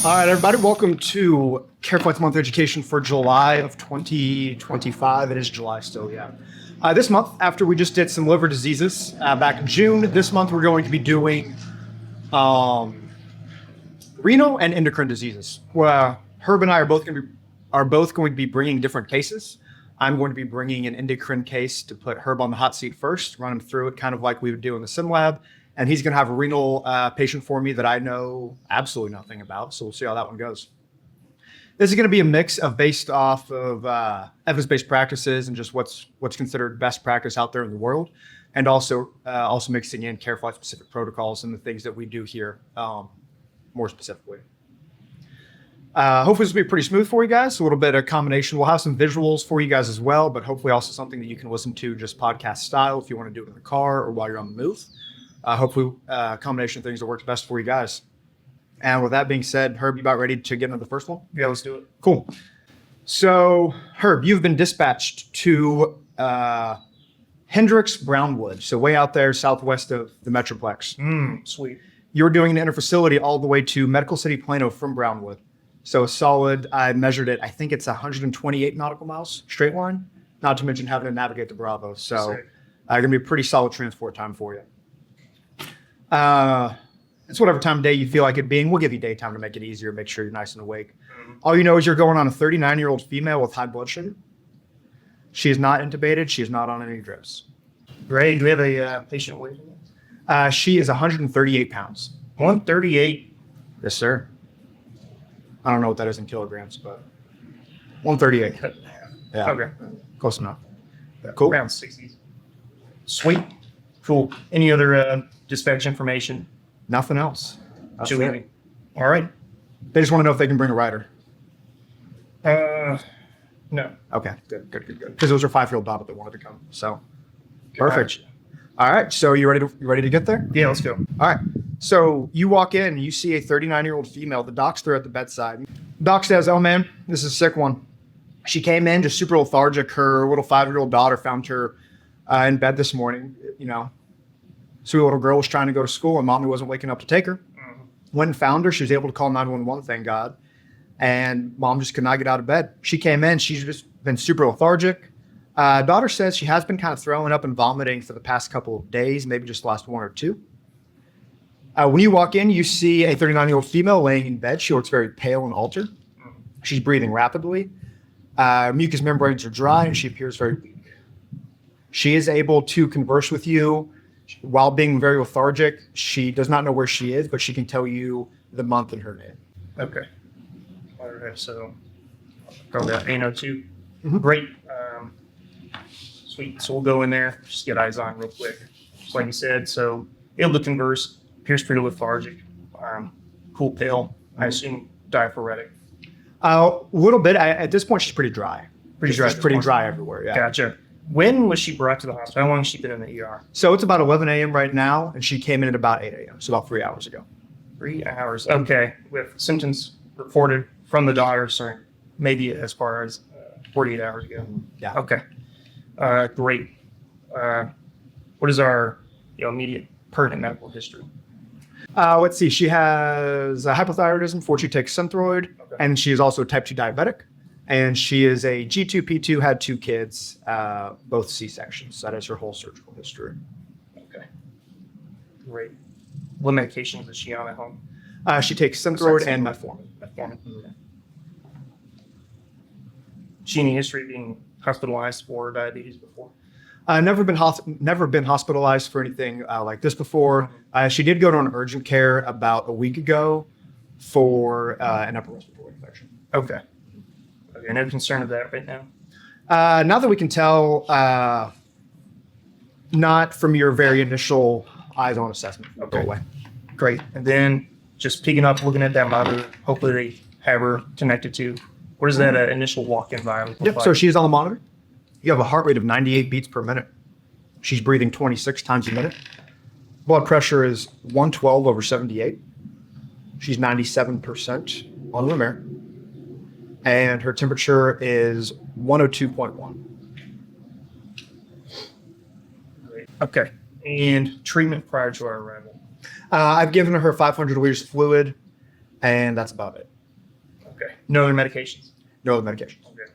All right, everybody, welcome to CareFlight's Month Education for July of 2025. It is July still, yeah. This month, after we just did some liver diseases back in June, this month we're going to be doing renal and endocrine diseases. Herb and I are both going to be bringing different cases. I'm going to be bringing an endocrine case to put Herb on the hot seat first, run him through it kind of like we would do in the sim lab. And he's going to have a renal patient for me that I know absolutely nothing about. So we'll see how that one goes. This is going to be a mix of based off of evidence-based practices and just what's considered best practice out there in the world. And also mixing in CareFlight specific protocols and the things that we do here more specifically. Hopefully this will be pretty smooth for you guys. A little bit of combination. We'll have some visuals for you guys as well, but hopefully also something that you can listen to just podcast style if you want to do it in the car or while you're on the move. Hopefully a combination of things that works best for you guys. And with that being said, Herb, you about ready to get into the first one? Yeah, let's do it. Cool. So, Herb, you've been dispatched to Hendricks Brownwood, so way out there southwest of the Metroplex. Sweet. You're doing an interfacility all the way to Medical City Plano from Brownwood. So a solid, I measured it, I think it's 128 nautical miles, straight line, not to mention having to navigate the Bravo. So going to be a pretty solid transport time for you. It's whatever time of day you feel like it being. We'll give you daytime to make it easier, make sure you're nice and awake. All you know is you're going on a 39-year-old female with high blood sugar. She is not intubated. She is not on any drips. Great. Do we have a patient weight? She is 138 pounds. 138. Yes, sir. I don't know what that is in kilograms, but 138. Yeah. Okay. Close enough. Cool. Around 60s. Sweet. Cool. Any other dispatch information? Nothing else. That's All right. They just want to know if they can bring a rider. No. Okay. Good. Because it was her 5-year-old daughter that wanted to come. So perfect. All right. So you ready to get there? Yeah, let's go. All right. So you walk in and you see a 39-year-old female. The doc's there at the bedside. Doc says, "Oh man, this is a sick one. She came in just super lethargic. Her little 5-year-old daughter found her in bed this morning. You know, sweet little girl was trying to go to school and mommy wasn't waking up to take her. Went and found her. She was able to call 911, thank God. And mom just could not get out of bed. She came in. She's just been super lethargic. Daughter says she has been kind of throwing up and vomiting for the past couple of days, maybe just the last 1 or 2. When you walk in, you see a 39-year-old female laying in bed. She looks very pale and altered. She's breathing rapidly. Mucous membranes are dry and she appears very weak. She is able to converse with you while being very lethargic. She does not know where she is, but she can tell you the month and her name." Okay. All right. So probably that ANO2. Great. Sweet. So we'll go in there, just get eyes on real quick. Just like you said, so able to converse, appears pretty lethargic, cool pale, I assume diaphoretic. A little bit. At this point, she's pretty dry. She's pretty dry everywhere. Yeah. Gotcha. When was she brought to the hospital? How long has she been in the ER? So it's about 11 a.m. right now, and she came in at about 8 a.m., so about 3 hours ago. 3 hours. Okay. With symptoms reported from the daughter, sorry, maybe as far as 48 hours ago. Yeah. Okay. Great. What is our immediate pertinent medical history? Let's see. She has hypothyroidism before she takes Synthroid, and she is also type 2 diabetic. And she is a G2, P2, had 2 kids, both C-sections. That is her whole surgical history. Okay. Great. What medications is she on at home? She takes Synthroid and metformin. She any history of being hospitalized for diabetes before? Never been hospitalized for anything like this before. She did go to an urgent care about a week ago for an upper respiratory infection. Okay. No concern of that right now? Not that we can tell, not from your very initial eyes-on assessment. Okay. Go away. Great. And then just picking up, looking at that monitor, hopefully they have her connected to, what is that initial walk-in environment look Yep, like? so she's on the monitor. You have a heart rate of 98 beats per minute. She's breathing 26 times a minute. Blood pressure is 112/78. She's 97% on room air. And her temperature is 102.1. Great. Okay. And treatment prior to our arrival? I've given her 500 liters of fluid, and that's about it. Okay. No other medications? No other medications. Okay.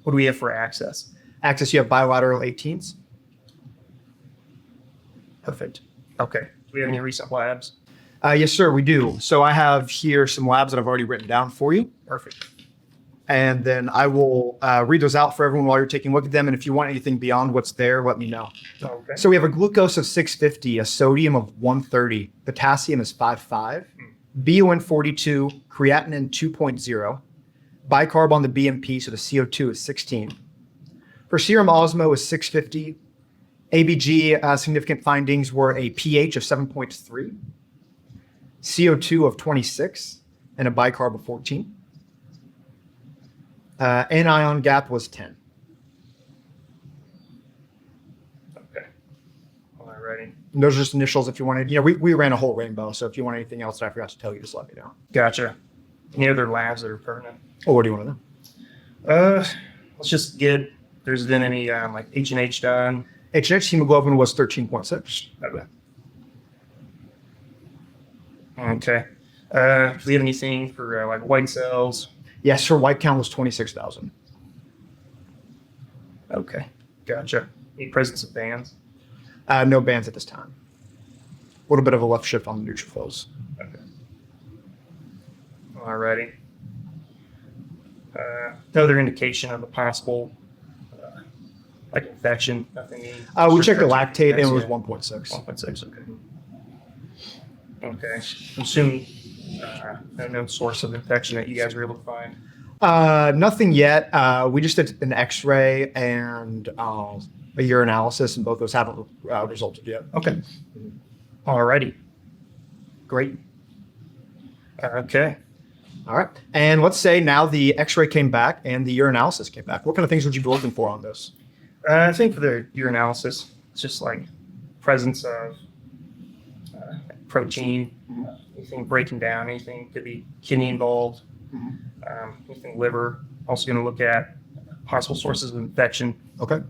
What do we have for access? Access, you have bilateral 18s. Perfect. Okay. Do we have any recent labs? Yes, sir, we do. So I have here some labs that I've already written down for you. Perfect. And then I will read those out for everyone while you're taking a look at them. And if you want anything beyond what's there, let me know. Okay. So we have a glucose of 650, a sodium of 130, potassium is 5.5, BUN 42, creatinine 2.0, bicarb on the BMP, so the CO2 is 16. For serum osmo is 650. ABG significant findings were a pH of 7.3, CO2 of 26, and a bicarb of 14. Anion gap was 10. Okay. Alrighty. And those are just initials if you wanted. We ran a whole rainbow, so if you want anything else that I forgot to tell you, just let me know. Gotcha. Any other labs that are pertinent? Oh, what do you want to know? Let's just get, there's been any like H&H done. H&H hemoglobin was 13.6. Okay. Okay. Do we have anything for like white cells? Yes, her white count was 26,000. Okay. Gotcha. Any presence of bands? No bands at this time. A little bit of a left shift on the neutrophils. Okay. Alrighty. No other indication of a possible like infection? Nothing. We checked the lactate and it was 1.6. 1.6. Okay. Okay. I'm assuming no source of infection that you guys were able to find. Nothing yet. We just did an X-ray and a urinalysis, and both those haven't resulted yet. Okay. Alrighty. Great. Okay. All right. And let's say now the X-ray came back and the urinalysis came back. What kind of things would you be looking for on this? I think for the urinalysis, it's just like presence of protein, anything breaking down, anything could be kidney involved, anything liver. Also going to look at possible sources of infection. Okay.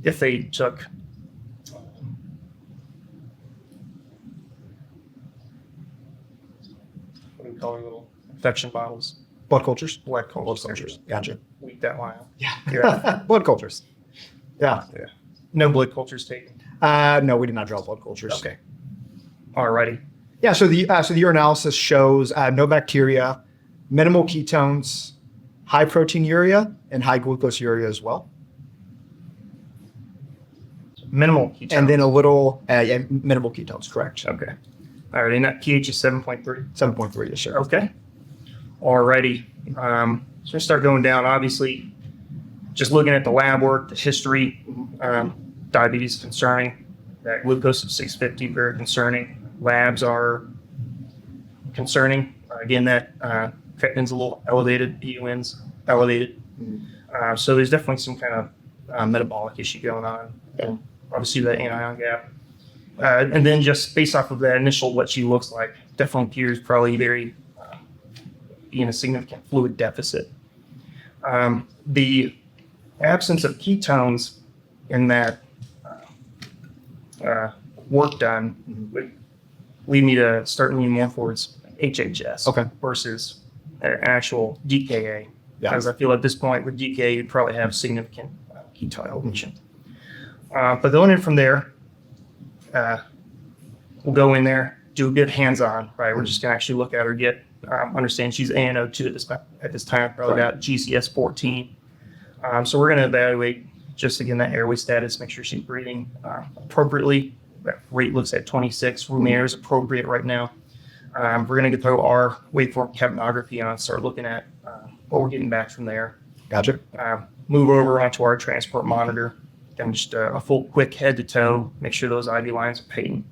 If they took what do we call our little infection bottles? Blood cultures? Blood cultures. Blood cultures. Gotcha. Weed that line. Yeah. Blood cultures. Yeah. Yeah. No blood cultures taken. No, we did not draw blood cultures. Okay. Alrighty. Yeah. So the urinalysis shows no bacteria, minimal ketones, high protein urea, and high glucose urea as well. Minimal ketones. And then a little minimal ketones. Correct. Okay. Alrighty. And that pH is 7.3. 7.3. Yes, sir. Okay. Alrighty. So I'm gonna start going down. Obviously, just looking at the lab work, the history, diabetes is concerning. That glucose of 650 very concerning. Labs are concerning. Again, that creatinine's a little elevated. BUN's elevated. So there's definitely some kind of metabolic issue going on. And obviously that anion gap. And then just based off of that initial what she looks like, definitely appears probably very in a significant fluid deficit. The absence of ketones in that work done would lead me to start leaning more towards HHS versus an actual DKA. Because I feel at this point with DKA, you'd probably have significant ketone elevation. But going in from there, we'll go in there, do a good hands-on, right? We're just gonna actually look at her, get understand she's ANO2 at this time, probably about GCS 14. So we're gonna evaluate just again that airway status, make sure she's breathing appropriately. That rate looks at 26. Room air is appropriate right now. We're gonna throw our waveform capnography on, start looking at what we're getting back from there. Gotcha. Move over onto our transport monitor. Then just a full quick head to toe, make sure those IV lines are patent.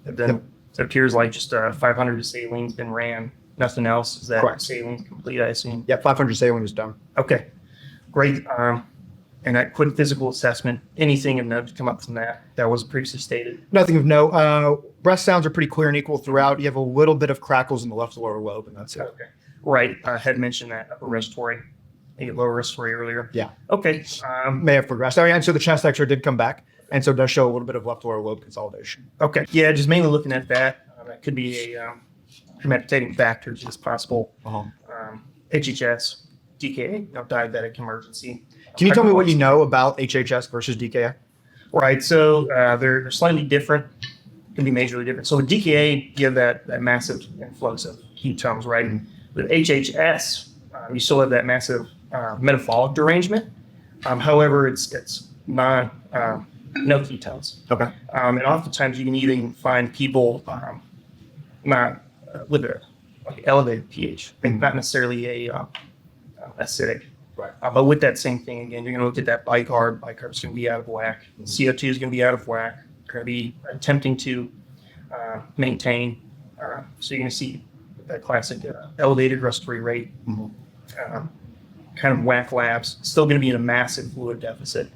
Then it appears like just 500 of saline's been ran. Nothing else. Is that saline complete, I assume? Yep, 500 saline is done. Okay, great. And that quick physical assessment, anything of note to come up from that? That was previously stated. Nothing of note. Breath sounds are pretty clear and equal throughout. You have a little bit of crackles in the left lower lobe, and that's it. Okay. Right. I had mentioned that upper respiratory, maybe lower respiratory earlier. Yeah. Okay. May have progressed. Oh, yeah, and so the chest X-ray did come back, and so it does show a little bit of left lower lobe consolidation. Okay. Yeah, just mainly looking at that. That could be a premeditating factors as possible. Uh-huh. HHS, DKA, diabetic emergency. Can you tell me what you know about HHS versus DKA? Right. So they're slightly different. Can be majorly different. So with DKA, you have that massive influx of ketones, right? Mm-hmm. With HHS, you still have that massive metabolic derangement. However, it's no ketones. Okay. And oftentimes you can even find people not with a elevated pH, not necessarily a acidic. Right. But with that same thing, again, you're going to look at that bicarb. Bicarb's going to be out of whack. CO2 is going to be out of whack. You're going to be attempting to maintain. So you're going to see that classic elevated respiratory rate, kind of whack labs. Still going to be in a massive fluid deficit.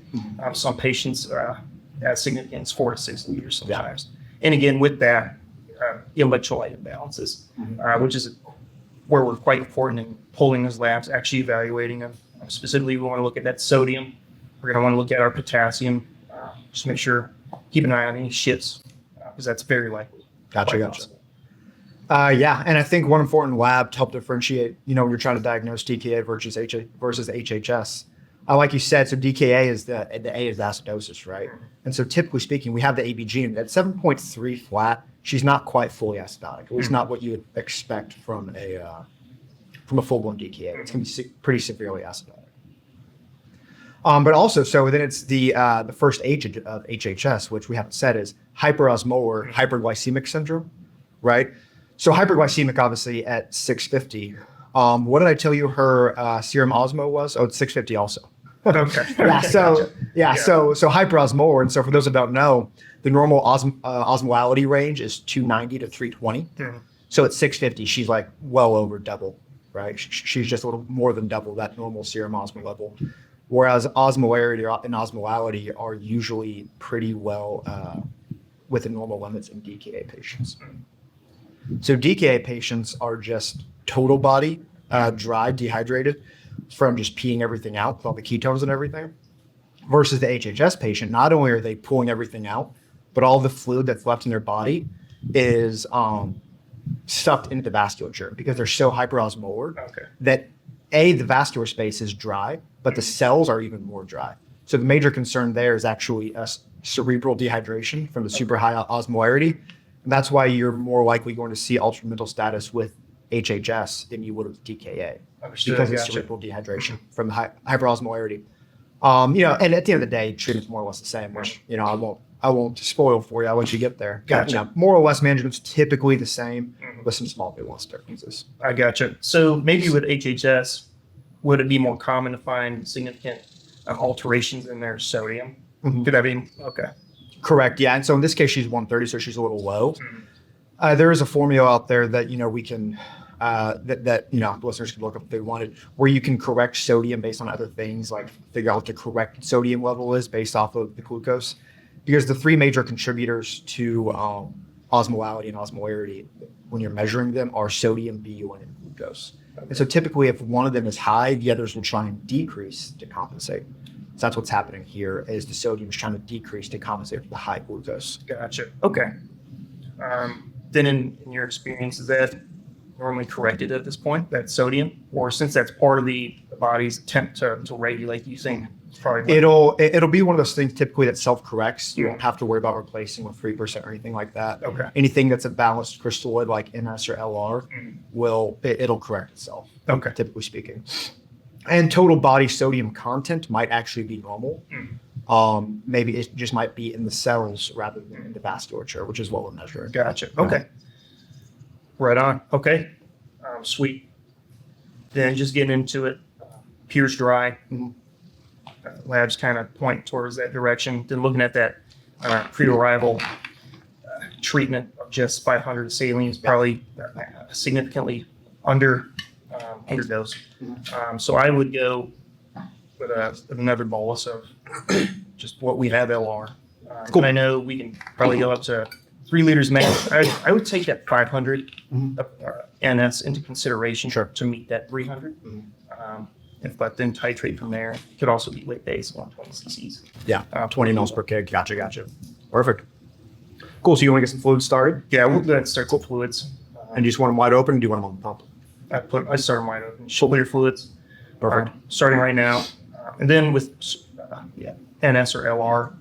Some patients as significant as 4 to 6 liters sometimes. And again, with that, electrolyte imbalances, which is where we're quite important in pulling those labs, actually evaluating them. Specifically, we want to look at that sodium. We're going to want to look at our potassium. Just make sure, keep an eye on any shifts, because that's very likely. Gotcha. Yeah, and I think one important lab to help differentiate, when you're trying to diagnose DKA versus HHS. Like you said, so DKA is the A is acidosis, right? And so typically speaking, we have the ABG and at 7.3 flat, she's not quite fully acidotic. At least not what you would expect from a full-blown DKA. It's going to be pretty severely acidotic. But also, so then it's the first H of HHS, which we haven't said is hyperosmolar hyperglycemic syndrome, right? So hyperglycemic, obviously, at 650. What did I tell you her serum osmo was? Oh, it's 650 also. Okay. So hyperosmolar. And so for those that don't know, the normal osmolality range is 290 to 320. So at 650, she's like well over double, right? She's just a little more than double that normal serum osmo level. Whereas osmolarity and osmolality are usually pretty well within normal limits in DKA patients. So DKA patients are just total body dry, dehydrated from just peeing everything out with all the ketones and everything. Versus the HHS patient, not only are they pulling everything out, but all the fluid that's left in their body is stuffed into the vasculature because they're so hyperosmolar that the vascular space is dry, but the cells are even more dry. So the major concern there is actually cerebral dehydration from the super high osmolarity. And that's why you're more likely going to see altered mental status with HHS than you would with DKA because of cerebral dehydration from the hyperosmolarity. And at the end of the day, treatment's more or less the same, which, I won't spoil for you. I'll let you get there. Gotcha. More or less management's typically the same with some small nuance differences. I gotcha. So maybe with HHS, would it be more common to find significant alterations in their sodium? Could that be? Okay. Correct. Yeah. And so in this case, she's 130, so she's a little low. There is a formula out there that, we can, that listeners can look up if they wanted, where you can correct sodium based on other things, like figure out what the correct sodium level is based off of the glucose. Because the three major contributors to osmolality and osmolarity, when you're measuring them, are sodium, BUN, and glucose. And so typically, if one of them is high, the others will try and decrease to compensate. So that's what's happening here, is the sodium is trying to decrease to compensate for the high glucose. Gotcha. Okay. Then in your experience, is that normally corrected at this point, that sodium? Or since that's part of the body's attempt to regulate, you think it's probably... It'll be one of those things typically that self-corrects. You won't have to worry about replacing with 3% or anything like that. Okay. Anything that's a balanced crystalloid like NS or LR it'll correct itself. Okay. Typically speaking. And total body sodium content might actually be normal. Maybe it just might be in the cells rather than in the vasculature, which is what we're measuring. Gotcha. Okay. Right on. Okay. Sweet. Then just getting into it. Peers dry. Labs kind of point towards that direction. Then looking at that pre-arrival treatment of just 500 saline is probably significantly underdose. So I would go with another bolus of just what we have LR. Cool. And I know we can probably go up to 3 liters max. I would take that 500 NS into consideration to meet that 300. But then titrate from there. It could also be weight based, 120 cc's. Yeah, 20 mils per kg. Gotcha. Perfect. Cool. So you want to get some fluids started? Yeah, we'll go ahead and start with fluids. And do you just want them wide open, or do you want them on the pump? I start them wide open. Shoulder fluids. Perfect. Starting right now. And then with NS or LR,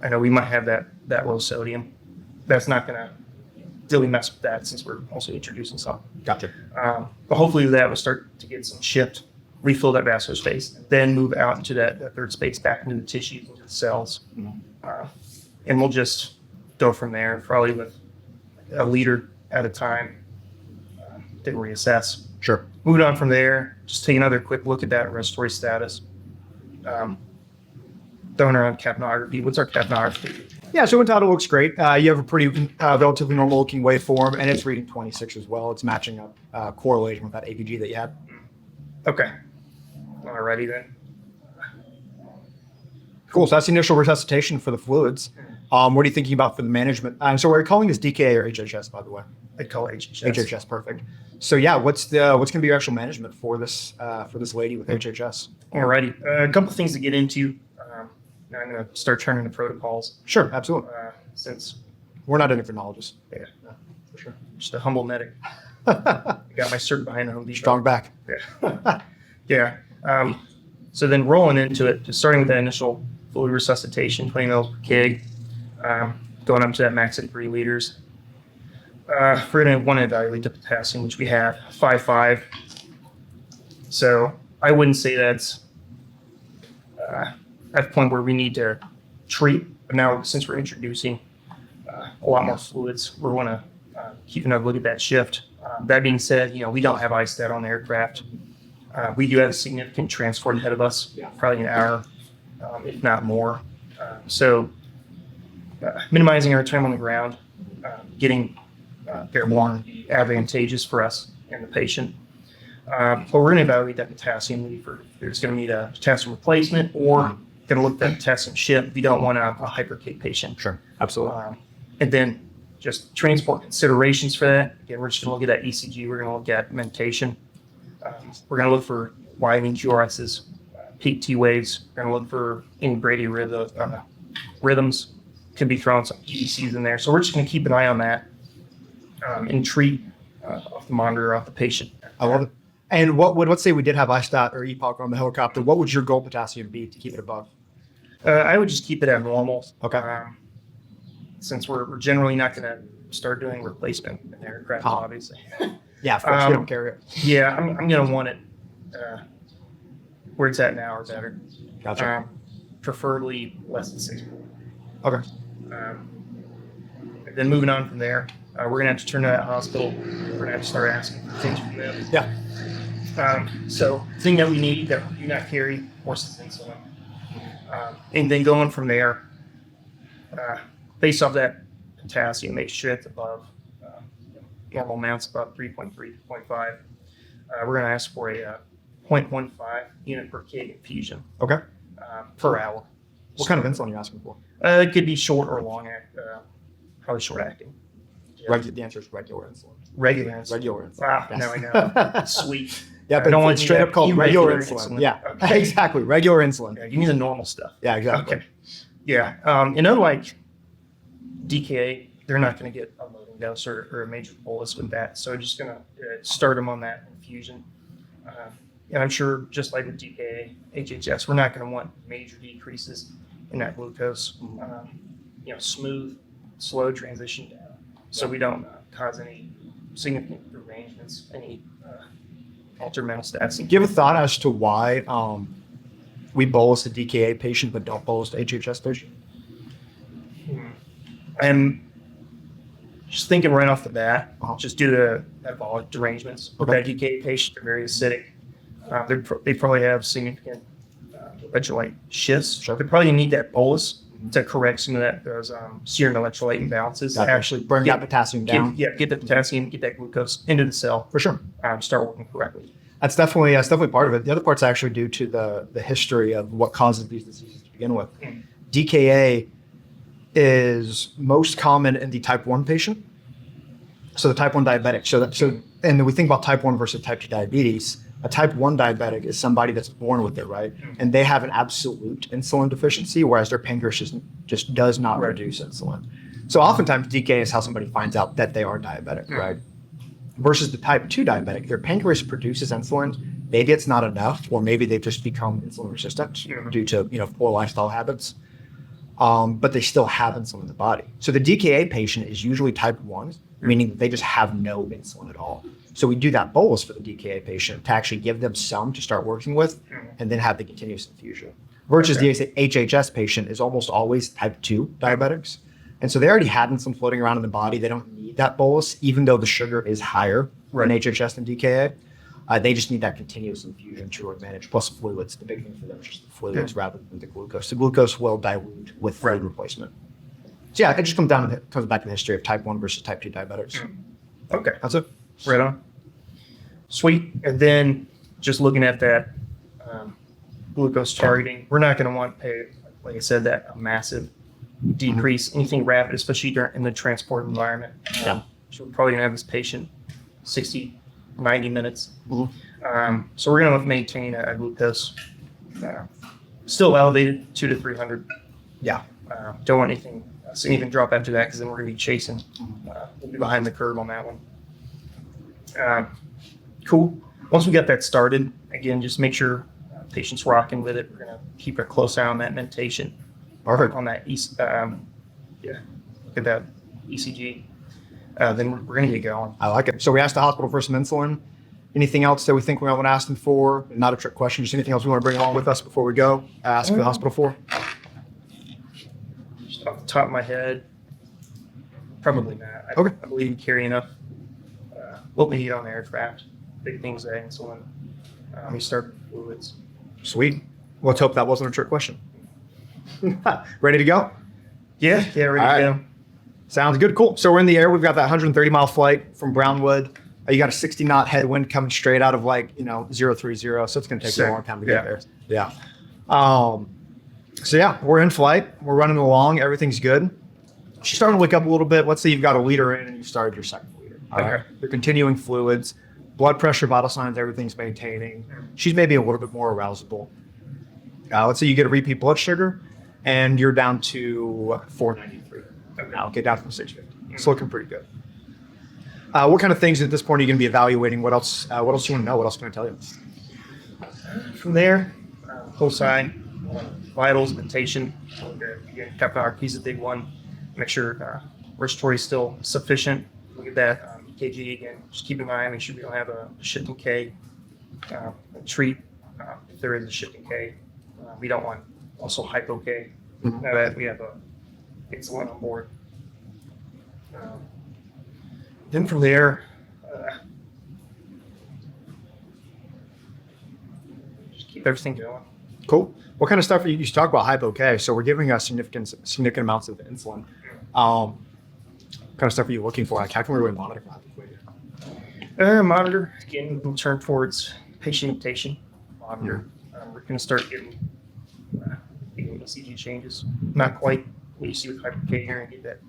I know we might have that low sodium. That's not going to really mess with that since we're also introducing some. Gotcha. But hopefully that will start to get some shift, refill that vascular space, then move out into that third space back into the tissues, into the cells. And we'll just go from there, probably with a liter at a time, then reassess. Sure. Moving on from there, just take another quick look at that respiratory status. Throwing around capnography. What's our capnography? Yeah, so Vital looks great. You have a pretty relatively normal looking waveform, and it's reading 26 as well. It's matching up, correlating with that APG that you had. Okay. Alrighty then. Cool. So that's the initial resuscitation for the fluids. What are you thinking about for the management? So we're calling this DKA or HHS, by the way. I'd call it HHS. HHS, perfect. So yeah, what's going to be your actual management for this lady with HHS? Alrighty. A couple of things to get into. Now I'm going to start turning the protocols. Sure, absolutely. Since We're not endocrinologists. yeah, For sure. just a humble medic. I got my cert behind Home Depot. Strong back. Yeah. Yeah. So then rolling into it, just starting with that initial fluid resuscitation, 20 mils per kg, going up to that max at 3 liters. We're going to want to evaluate the potassium, which we have 5.5. So I wouldn't say that's at the point where we need to treat. But now, since we're introducing a lot more fluids, we want to keep another look at that shift. That being said, we don't have ISTAT on the aircraft. We do have a significant transport ahead of us, probably an hour, if not more. So minimizing our time on the ground, getting airborne, advantageous for us and the patient. But we're going to evaluate that potassium lead for if there's going to need a potassium replacement or going to look at that potassium shift if you don't want a hypercapnia patient. Sure, absolutely. And then just transport considerations for that. Again, we're just going to look at that ECG. We're going to look at medication. We're going to look for widening QRSs, peak T waves. We're going to look for any bradyarrhythms. Rhythms could be throwing some PECs in there. So we're just going to keep an eye on that and treat off the monitor, off the patient. I love it. And let's say we did have ISTAT or EPOC on the helicopter. What would your goal potassium be to keep it above? I would just keep it at normal. Okay. Since we're generally not going to start doing replacement in the aircraft, obviously. Yeah, of course, you don't carry it. Yeah, I'm going to want it where it's at now or better. Gotcha. Preferably less than 6. Okay. Then moving on from there, we're going to have to turn to that hospital. We're going to have to start asking for things from them. Yeah. So the thing that we need that we do not carry, of course, is insulin. And then going from there, based off that potassium, make sure it's above normal amounts, about 3.3, 3.5. We're going to ask for a 0.15 unit per kg infusion Okay. per hour. What kind of insulin are you asking for? It could be short or long probably short acting. The answer is regular insulin. Regular insulin. Regular insulin. Wow, Yes. now I know. Sweet. Yeah, but I don't it's want straight up called regular irregular insulin. insulin. Yeah, Okay. exactly. Regular insulin. Yeah, you need the normal stuff. Yeah, exactly. Okay. Yeah. Unlike DKA, they're not going to get a loading dose or a major bolus with that. So I'm just going to start them on that infusion. And I'm sure, just like with DKA, HHS, we're not going to want major decreases in that glucose. Smooth, slow transition down, so we don't cause any significant derangements, any altered metastasis. Give a thought as to why we bolus a DKA patient but don't bolus the HHS patient. I'm just thinking right off the bat, Uh-huh. just due to metabolic derangements. With Okay. that DKA patient, they're very acidic. They probably have significant electrolyte shifts. Sure. They probably need that bolus to correct some of those serum electrolyte imbalances. Gotcha. Actually Bring that potassium down. Get the potassium, get that glucose into the cell. For sure. Start working correctly. That's definitely part of it. The other part's actually due to the history of what causes these diseases to begin with. DKA is most common in the type 1 patient. So the type 1 diabetic. And then we think about type 1 versus type 2 diabetes. A type 1 diabetic is somebody that's born with it, right? And they have an absolute insulin deficiency, whereas their pancreas just does not produce insulin. So oftentimes DKA is how somebody finds out that they are diabetic, right? versus the type 2 diabetic. Their pancreas produces insulin. Maybe it's not enough, or maybe they've just become insulin resistant due to poor lifestyle habits. But they still have insulin in the body. So the DKA patient is usually type 1, meaning they just have no insulin at all. So we do that bolus for the DKA patient to actually give them some to start working with, and then have the continuous infusion. Versus the HHS patient is almost always type 2 diabetics. And so they already had insulin floating around in the body. They don't need that bolus, even though the sugar is higher in HHS than DKA. They just need that continuous infusion to manage, plus fluids. The big thing for them is just the fluids rather than the glucose. The glucose will dilute with fluid replacement. So yeah, it just comes back to the history of type 1 versus type 2 diabetics. Okay. That's it. Right on. Sweet. And then just looking at that glucose targeting, we're not going to want, like I said, that a massive decrease, anything rapid, especially in the transport environment. So we're probably going to have this patient 60, 90 minutes. So we're going to maintain a glucose still elevated, 200 to 300. Yeah. Don't want anything significant drop after that, because then we're going to be chasing. We'll be behind the curve on that one. Cool. Once we get that started, again, just make sure patient's rocking with it. We're going to keep a close eye on that mentation. Perfect. On that, look at that ECG. Then we're going to get going. I like it. So we asked the hospital for some insulin. Anything else that we think we want to ask them for? Not a trick question. Just anything else we want to bring along with us before we go? Ask the hospital for? Just off the top of my head, probably not. Okay. I believe you carry enough what we need on the aircraft. Big things like insulin. We start with fluids. Sweet. Let's hope that wasn't a trick question. Ready to go? Yeah, ready to go. Sounds good. Cool. So we're in the air. We've got that 130-mile flight from Brownwood. You got a 60-knot headwind coming straight out of 030. So it's going to take you a long time to get there. Yeah. So yeah, we're in flight. We're running along. Everything's good. She's starting to wake up a little bit. Let's say you've got a liter in and you started your second liter. All right. You're continuing fluids, blood pressure, vital signs, everything's maintaining. She's maybe a little bit more arousable. Let's say you get a repeat blood sugar and you're down to 493. Now get down from 650. It's looking pretty good. What kind of things at this point are you going to be evaluating? What else do you want to know? What else can I tell you? From there, close eye, vitals, mentation. RRT is a big one. Make sure respiratory is still sufficient. Look at that EKG again. Just keep an eye. Make sure we don't have a shift in K. Treat if there is a shift in K. We don't want also hypo K. Now that we have insulin on board. Then from there, just keep everything going. Cool. What kind of stuff you talk about hypo K? So we're giving us significant amounts of insulin. What kind of stuff are you looking for? Like, how can we really monitor that? Monitor, again, we'll turn towards patient mutation. Monitor. We're going to start getting ECG changes. Not quite what you see with hyper K here, and get that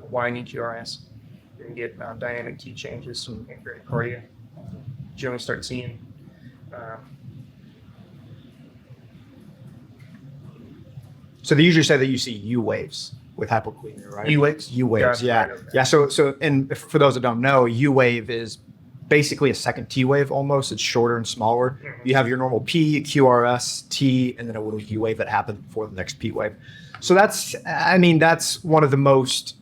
widening QRS. You're going to get dynamic T changes and bradycardia. Generally start seeing So they usually say that you see U waves with hypokalemia, right? U waves? U waves, yeah. Right, okay. Yeah, so and for those that don't know, U wave is basically a second T wave almost. It's shorter and smaller. Mm-hmm. You have your normal P, QRS, T, and then a little U wave that happens before the next P wave. So that's one of the most,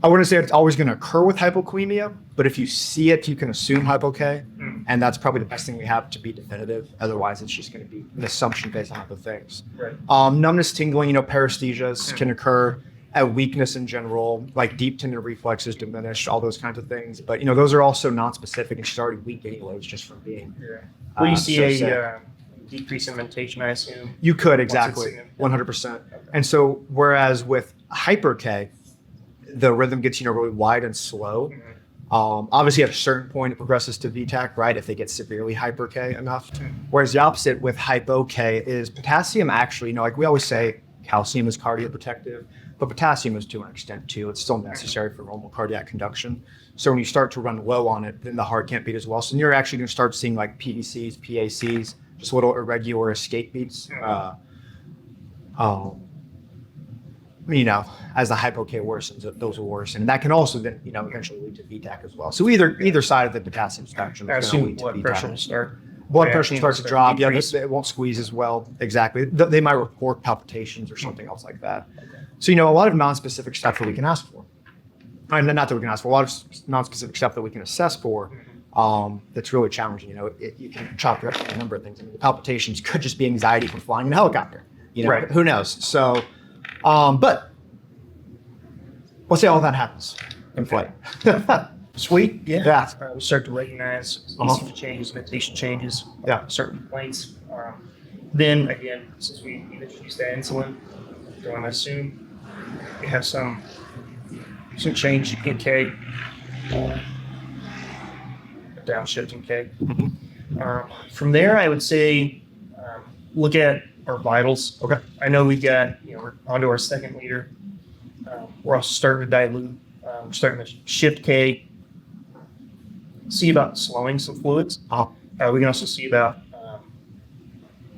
I wouldn't say it's always going to occur with hypokalemia, but if you see it, you can assume hypo K, and that's probably the best thing we have to be definitive. Otherwise, it's just going to be an assumption based on other things. Right. Numbness, tingling, paresthesias can occur. Weakness in general, like deep tendon reflexes diminished, all those kinds of things. But those are also non-specific, and she's already weak anyways, just from being. Yeah. Will you see so decrease in mentation, I assume? You could, exactly, 100%. And so, whereas with hyper K, the rhythm gets really wide and slow. Obviously, at a certain point, it progresses to VTAC, right? If they get severely hyper K enough. Whereas the opposite with hypo K is potassium. Actually, like we always say, calcium is cardioprotective, but potassium is to an extent too. It's still necessary for normal cardiac conduction. So when you start to run low on it, then the heart can't beat as well. So you're actually going to start seeing like PECs, PACs, just little irregular escape beats. as the hypo K worsens, those will worsen. And that can also then, eventually lead to VTAC as well. So either side of the potassium spectrum I is going to assume lead to blood VTAC. pressure will start. Blood pressure starts to drop. Yeah, decrease. it won't squeeze as well. Exactly. They might report palpitations or something else like that. So, a lot of non-specific stuff that we can ask for. And not that we can ask for, a lot of non-specific stuff that we can assess for that's really challenging. You can chalk it up to a number of things. The palpitations could just be anxiety from flying in a helicopter. Right. Who knows? So, but we'll see how all that happens in flight. Sweet. Yeah. Yeah. We start to recognize ECG changes, meditation changes, Yeah. certain complaints. Then again, since we introduced that insulin, going to assume we have some change in K, downshift in K. From there, I would say look at our vitals. Okay. I know we've got, we're onto our second liter. We're also starting to dilute. We're starting to shift K. See about slowing some fluids. We can also see about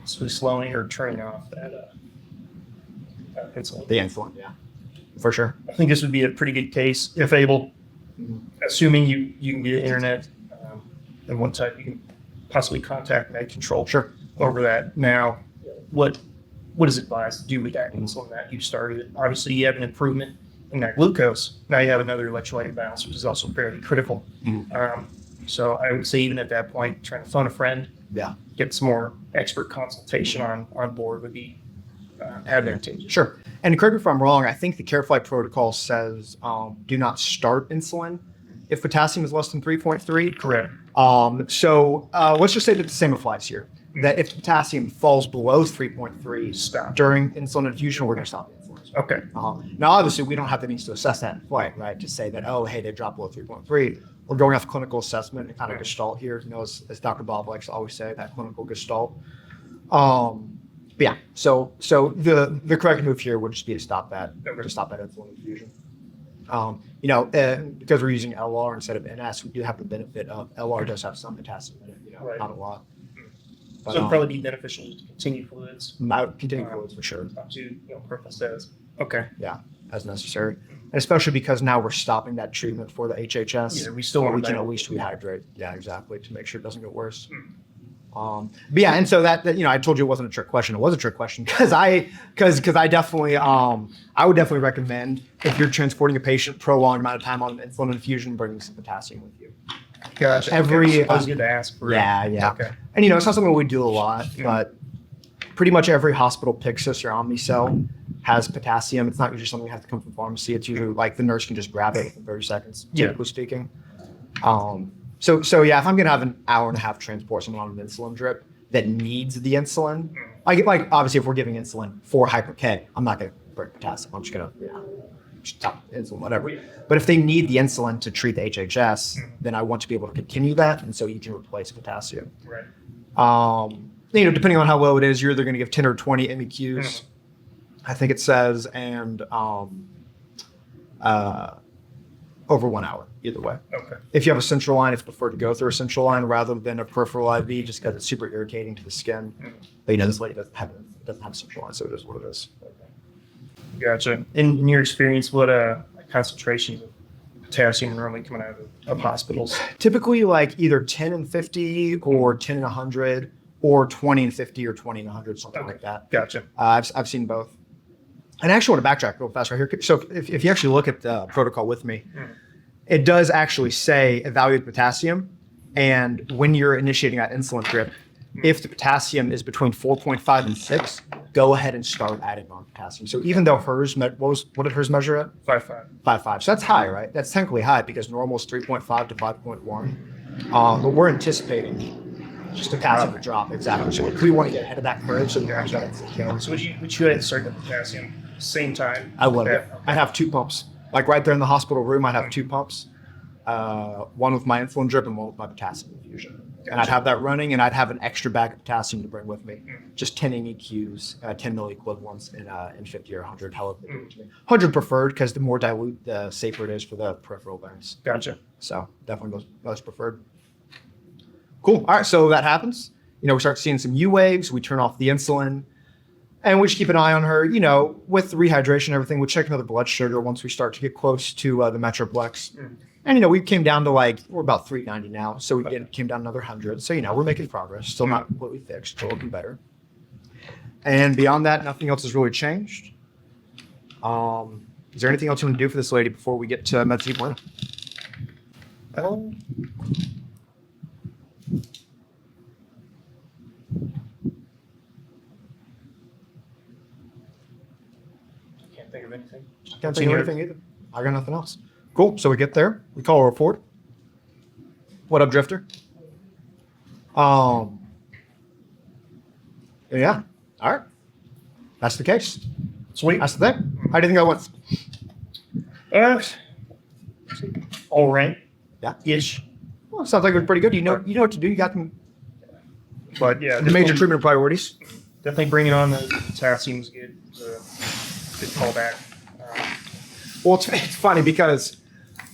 slowing or turning off that insulin. The insulin, yeah, for sure. I think this would be a pretty good case, if able, assuming you can get internet and one type, you can possibly contact med control Sure. over that. Now, what is advised to do with that insulin that you started? Obviously, you have an improvement in that glucose. Now you have another electrolyte balance, which is also fairly critical. So I would say even at that point, trying to phone a friend, Yeah. get some more expert consultation on board would be advantageous. Sure. And correct me if I'm wrong, I think the CareFlight protocol says do not start insulin if potassium is less than 3.3. Correct. So let's just say that the same applies here. That if potassium falls below 3.3 Stop. during insulin infusion, we're going to stop the insulin. Okay. Now, obviously, we don't have the means to assess that in flight, right? To say that, oh, hey, they dropped below 3.3. We're going off clinical assessment and kind of gestalt here, as Dr. Bob likes to always say, that clinical gestalt. But yeah, so the correct move here would just be to stop that insulin infusion. Because we're using LR instead of NS, we do have the benefit of LR does have some potassium in it, Right. not a lot. But, So it'd probably be beneficial to continue fluids continue fluids for sure. up to peripheral status. Okay. Yeah, as necessary. And especially because now we're stopping that treatment for the HHS. Yeah, we still want we to can dilute. at least rehydrate. Yeah, exactly, to make sure it doesn't get worse. But yeah, and so that I told you it wasn't a trick question. It was a trick question because I definitely I would definitely recommend if you're transporting a patient prolonged amount of time on an insulin infusion, bringing some potassium with you. Gotcha. Every- I was good to ask for. Yeah. Okay. And it's not something we do a lot, but pretty much every hospital Pyxis or Omnicell has potassium. It's not usually something that has to come from pharmacy. It's usually like the nurse can just grab it in 30 seconds, Yeah. typically speaking. So yeah, if I'm gonna have an hour and a half transport someone on an insulin drip that needs the insulin, like obviously if we're giving insulin for hyper K, I'm not gonna bring potassium. I'm just gonna just top insulin, whatever. But if they need the insulin to treat the HHS, then I want to be able to continue that, and so you can replace potassium. Right. Depending on how low it is, you're either going to give 10 or 20 MEQs, I think it says, and over 1 hour, either way. Okay. If you have a central line, it's preferred to go through a central line rather than a peripheral IV, just because it's super irritating to the skin. But this lady doesn't have a central line, so it is what it is. Gotcha. In your experience, what concentrations of potassium normally coming out of hospitals? Typically, like either 10 and 50 or 10 and 100 or 20 and 50 or 20 and 100, something like that. Gotcha. I've seen both. And I actually want to backtrack real fast right here. So if you actually look at the protocol with me, it does actually say evaluate potassium. And when you're initiating that insulin drip, if the potassium is between 4.5 and 6, go ahead and start adding on potassium. So even though hers, what did hers measure at? 5.5. 5.5. So that's high, right? That's technically high because normal is 3.5 to 5.1. But we're anticipating just a potassium drop, exactly. So we want to get ahead of that curve. So So would you go ahead and start the potassium same time? I would. Yeah. I'd have 2 pumps. Like right there in the hospital room, I'd have 2 pumps. One with my insulin drip and one with my potassium infusion. And I'd have that running, and I'd have an extra bag of potassium to bring with me. Just 10 MEQs, 10 milliequivalents in 50 or 100, however they give it to me. 100 preferred, because the more dilute, the safer it is for the peripheral veins. Gotcha. So definitely most preferred. Cool. All right, so that happens. We start seeing some U waves. We turn off the insulin. And we just keep an eye on her, with the rehydration and everything. We check another blood sugar once we start to get close to the Metroplex. And, we came down to we're about 390 now. So we came down another 100. So, we're making progress. Still not completely fixed, still looking better. And beyond that, nothing else has really changed. Is there anything else you want to do for this lady before we get to Medicine Buena? Can't think of anything. Can't think of anything either. I got nothing else. Cool. So we get there. We call a report. What up, Drifter? Yeah. All right. That's the case. Sweet. That's the thing. How do you think I went? All right. Yeah. Ish. Well, sounds like it was pretty good. You know what to do. You got the But yeah, major treatment priorities. Definitely bringing on the potassium was good. Good callback. Well, it's funny because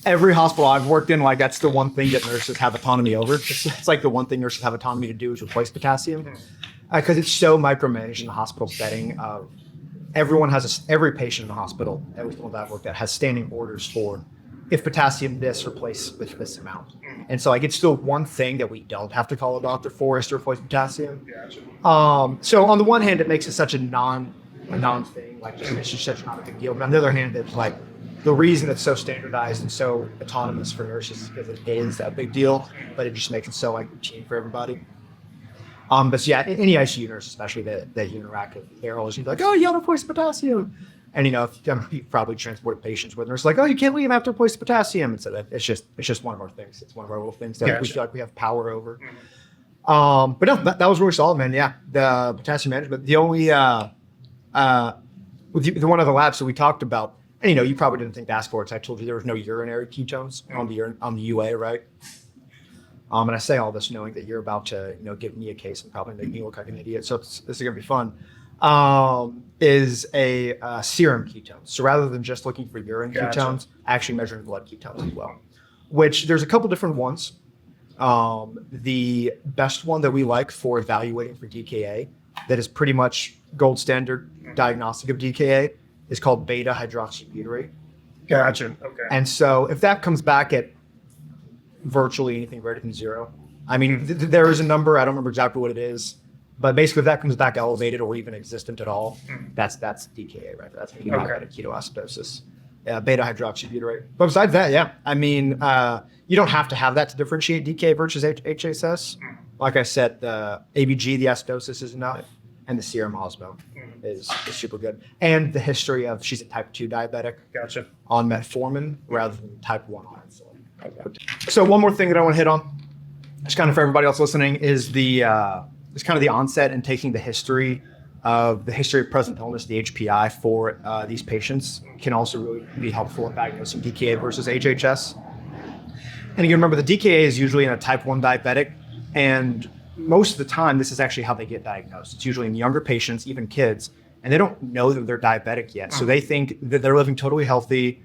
every hospital I've worked in, that's the one thing that nurses have autonomy over. It's like the one thing nurses have autonomy to do is replace potassium, because it's so micromanaged in the hospital setting. Every patient in the hospital, every single that I've worked at, has standing orders for if potassium this, replace with this amount. And so it's still one thing that we don't have to call a doctor for is to replace potassium. Gotcha. So on the one hand, it makes it such a non thing, it's just such not a big deal. But on the other hand, it's the reason it's so standardized and so autonomous for nurses is because it is a big deal, but it just makes it so routine for everybody. But yeah, any ICU nurse, especially that you interact with, they're always like, oh, you got to replace potassium. And you probably transport patients with nurses oh, you can't leave after replace potassium. And so it's just one of our things. It's one of our little things that we feel like we have power over. But no, that was really solid, man. Yeah, the potassium management. The only with the one of the labs that we talked about, and you probably didn't think to ask for it. So I told you there was no urinary ketones on the UA, right? And I say all this knowing that you're about to, give me a case and probably make me look like an idiot. So this is gonna be fun. Is a serum ketone. So rather than just looking for urine ketones, actually measuring blood ketones as well. Which there's a couple different ones. The best one that we like for evaluating for DKA, that is pretty much gold standard diagnostic of DKA, is called beta hydroxybutyrate. Gotcha. Okay. And so if that comes back at virtually anything greater than zero, there is a number, I don't remember exactly what it is, but basically if that comes back elevated or even existent at all, that's DKA, right? That's diabetic ketoacidosis, beta hydroxybutyrate. But besides that, you don't have to have that to differentiate DKA versus HSS. Like I said, the ABG, the acidosis is enough, and the serum osmo is super good. And the history of she's a type 2 diabetic. Gotcha. On metformin rather than type 1 on insulin. Okay. So one more thing that I want to hit on, just kind of for everybody else listening, is the onset and taking the history of present illness, the HPI for these patients can also really be helpful in diagnosing DKA versus HHS. And you remember the DKA is usually in a type 1 diabetic, and most of the time this is actually how they get diagnosed. It's usually in younger patients, even kids, and they don't know that they're diabetic yet. So they think that they're living totally healthy,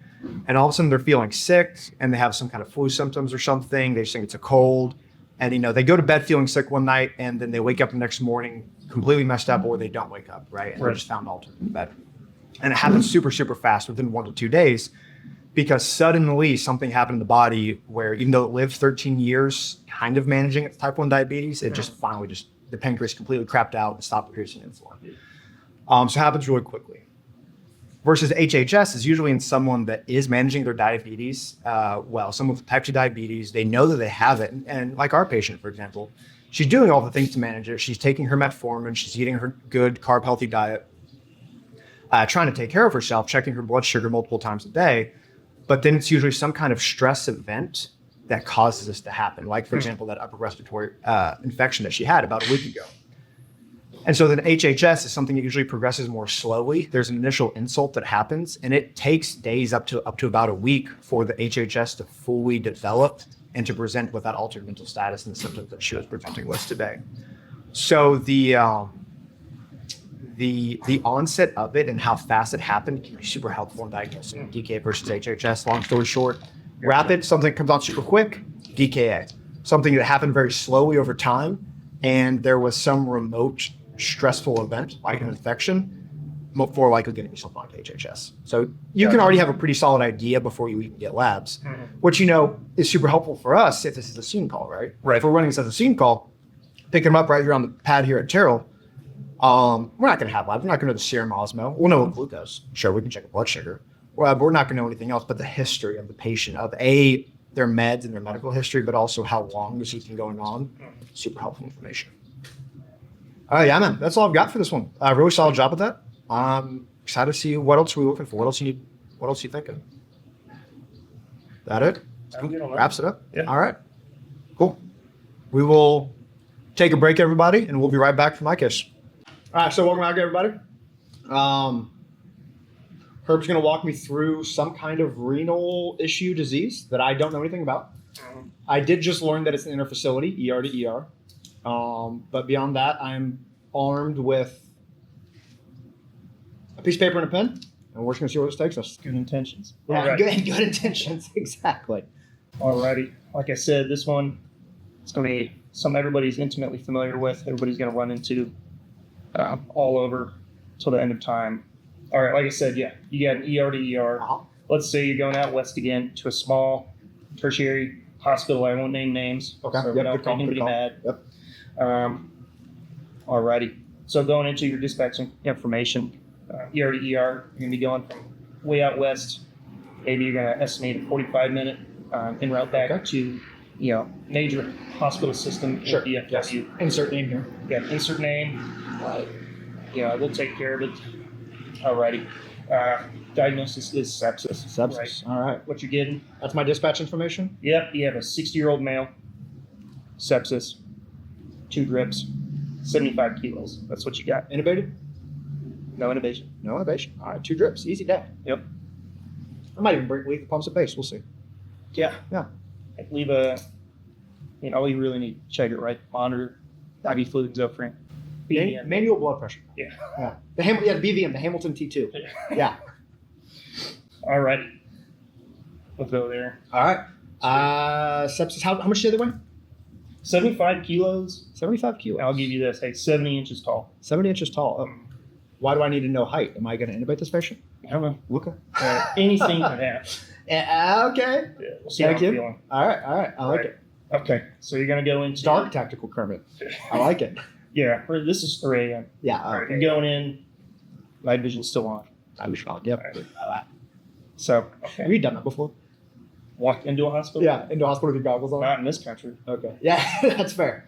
and all of a sudden they're feeling sick and they have some kind of flu symptoms or something. They just think it's a cold. And, they go to bed feeling sick one night and then they wake up the next morning completely messed up, or they don't wake up, right? And they're just found altered in bed. And it happens super, super fast within 1 to 2 days, because suddenly something happened in the body where even though it lived 13 years kind of managing its type 1 diabetes, it just finally the pancreas completely crapped out and stopped producing insulin. So it happens really quickly. Versus HHS is usually in someone that is managing their diabetes. Someone with type 2 diabetes, they know that they have it. And like our patient, for example, she's doing all the things to manage it. She's taking her metformin, she's eating her good carb healthy diet, trying to take care of herself, checking her blood sugar multiple times a day. But then it's usually some kind of stress event that causes this to happen. Like, for example, that upper respiratory infection that she had about a week ago. And so then HHS is something that usually progresses more slowly. There's an initial insult that happens, and it takes days up to about a week for the HHS to fully develop and to present with that altered mental status and the symptoms that she was presenting with today. So the onset of it and how fast it happened can be super helpful in diagnosing DKA versus HHS. Long story short, rapid, something that comes on super quick, DKA. Something that happened very slowly over time, and there was some remote stressful event like an infection, more likely going to be something like HHS. So you can already have a pretty solid idea before you even get labs, which is super helpful for us if this is a scene call, right? Right. If we're running this as a scene call, picking them up right here on the pad here at Terrell, we're not going to have labs. We're not going to know the serum osmo. We'll know glucose. Sure, we can check a blood sugar. But we're not going to know anything else but the history of the patient, of their meds and their medical history, but also how long this has been going on. Super helpful information. Yeah, man. That's all I've got for this one. Really solid job with that. Excited to see what else we're looking for. What else you thinking? That it? I'm good on that. Wraps it up? Yeah. All right. Cool. We will take a break, everybody, and we'll be right back for my case. All right, so welcome back, everybody. Herb's going to walk me through some kind of renal issue disease that I don't know anything about. I did just learn that it's an interfacility, ER to ER. But beyond that, I'm armed with a piece of paper and a pen, and we're just going to see where this takes us. Good intentions. Yeah, Alright. good intentions, exactly. Alrighty. Like I said, this one, it's going to be something everybody's intimately familiar with. Everybody's going to run into all over till the end of time. All right, like I said, yeah, you got an ER to ER. Uh-huh. Let's say you're going out west again to a small tertiary hospital. I won't name names. Okay. So Yep, we don't good call, make anybody good call. mad. Yep. Alrighty. So going into your dispatch information, ER to ER, you're going to be going from way out west. Maybe you're going to estimate a 45-minute en route back to, major hospital system. Sure. DFW. Yes. Insert name here. Yeah, insert name. We'll take care of it. Alrighty. Diagnosis is sepsis. Sepsis. Right. All right. What you're getting? That's my dispatch information. Yep, you have a 60-year-old male, sepsis, 2 drips, 75 kilos. That's what you got. Intubated? No intubation. No intubation. All right, 2 drips. Easy day. Yep. I might even leave the pumps at base. We'll see. Yeah. Yeah. Leave all you really need, check it, right? Monitor, IV fluid, Zofran. Manual blood pressure. Yeah. Yeah. The BVM, the Hamilton T2. Yeah. All right. We'll go there. All right. Sepsis. How much did they weigh? 75 kilos. 75 kilos. I'll give you this. Hey, 70 inches tall. 70 inches tall. Why do I need to know height? Am I going to intubate this patient? I don't know. Okay. Anything could happen. Okay. Yeah, we'll see how I'm feeling. All right. I like it. Okay. So you're going to go into... Dark tactical Kermit. I like it. Yeah. This is 3 a.m. Yeah. All right. You're going in. Night vision's still on. I was wrong. Yep. All right. So, Have you done that before? Walk into a hospital? Yeah, into a hospital with your goggles on? Not in this country. Okay. Yeah, that's fair.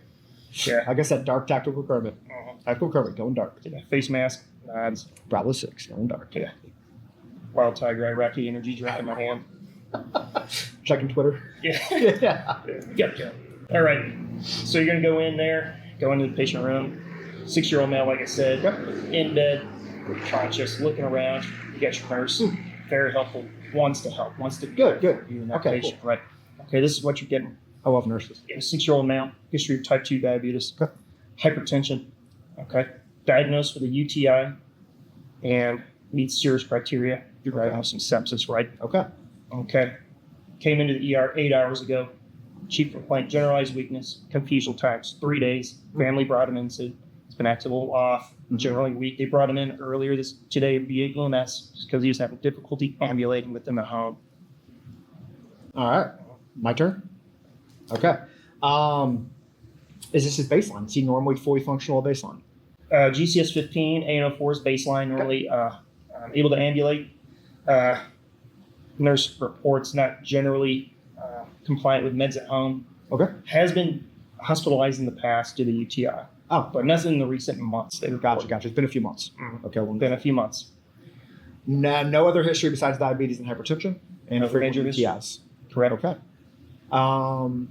Yeah. Like I said, dark tactical Kermit. Tactical Kermit, going dark. Yeah. Face mask, nods, Bravo 6, going dark. Yeah. Wild Tiger Iraqi energy drink in my hand. Checking Twitter. Yeah. Yeah. Yep. All right. So you're going to go in there, go into the patient room. 6-year-old male, like I said, in bed, conscious, looking around. You got your nurse. Very helpful. Wants to help. Wants to Good. you and that Okay, patient. Right. Okay, this is what you're getting. I love nurses. A 6-year-old male, history of type 2 diabetes, Okay. hypertension, okay, diagnosed with a UTI, and meets serious criteria. You're diagnosing sepsis, right? Okay. Came into the ER 8 hours ago. Chief complaint, generalized weakness, confusional times, 3 days. Family brought him in, said he's been acting a little off, generally weak. They brought him in earlier today via EMS just because he was having difficulty ambulating with them at home. All right. My turn? Okay. Is this his baseline? Is he normally fully functional at baseline? GCS 15, ANO4 is baseline, normally able to ambulate. Nurse reports not generally compliant with meds at home. Okay. Has been hospitalized in the past due to UTI. Oh. But nothing in the recent months. Gotcha. It's been a few months. Okay. Well, Been a few months. no other history besides diabetes and hypertension and No frequent major history. UTIs. Correct. Okay. All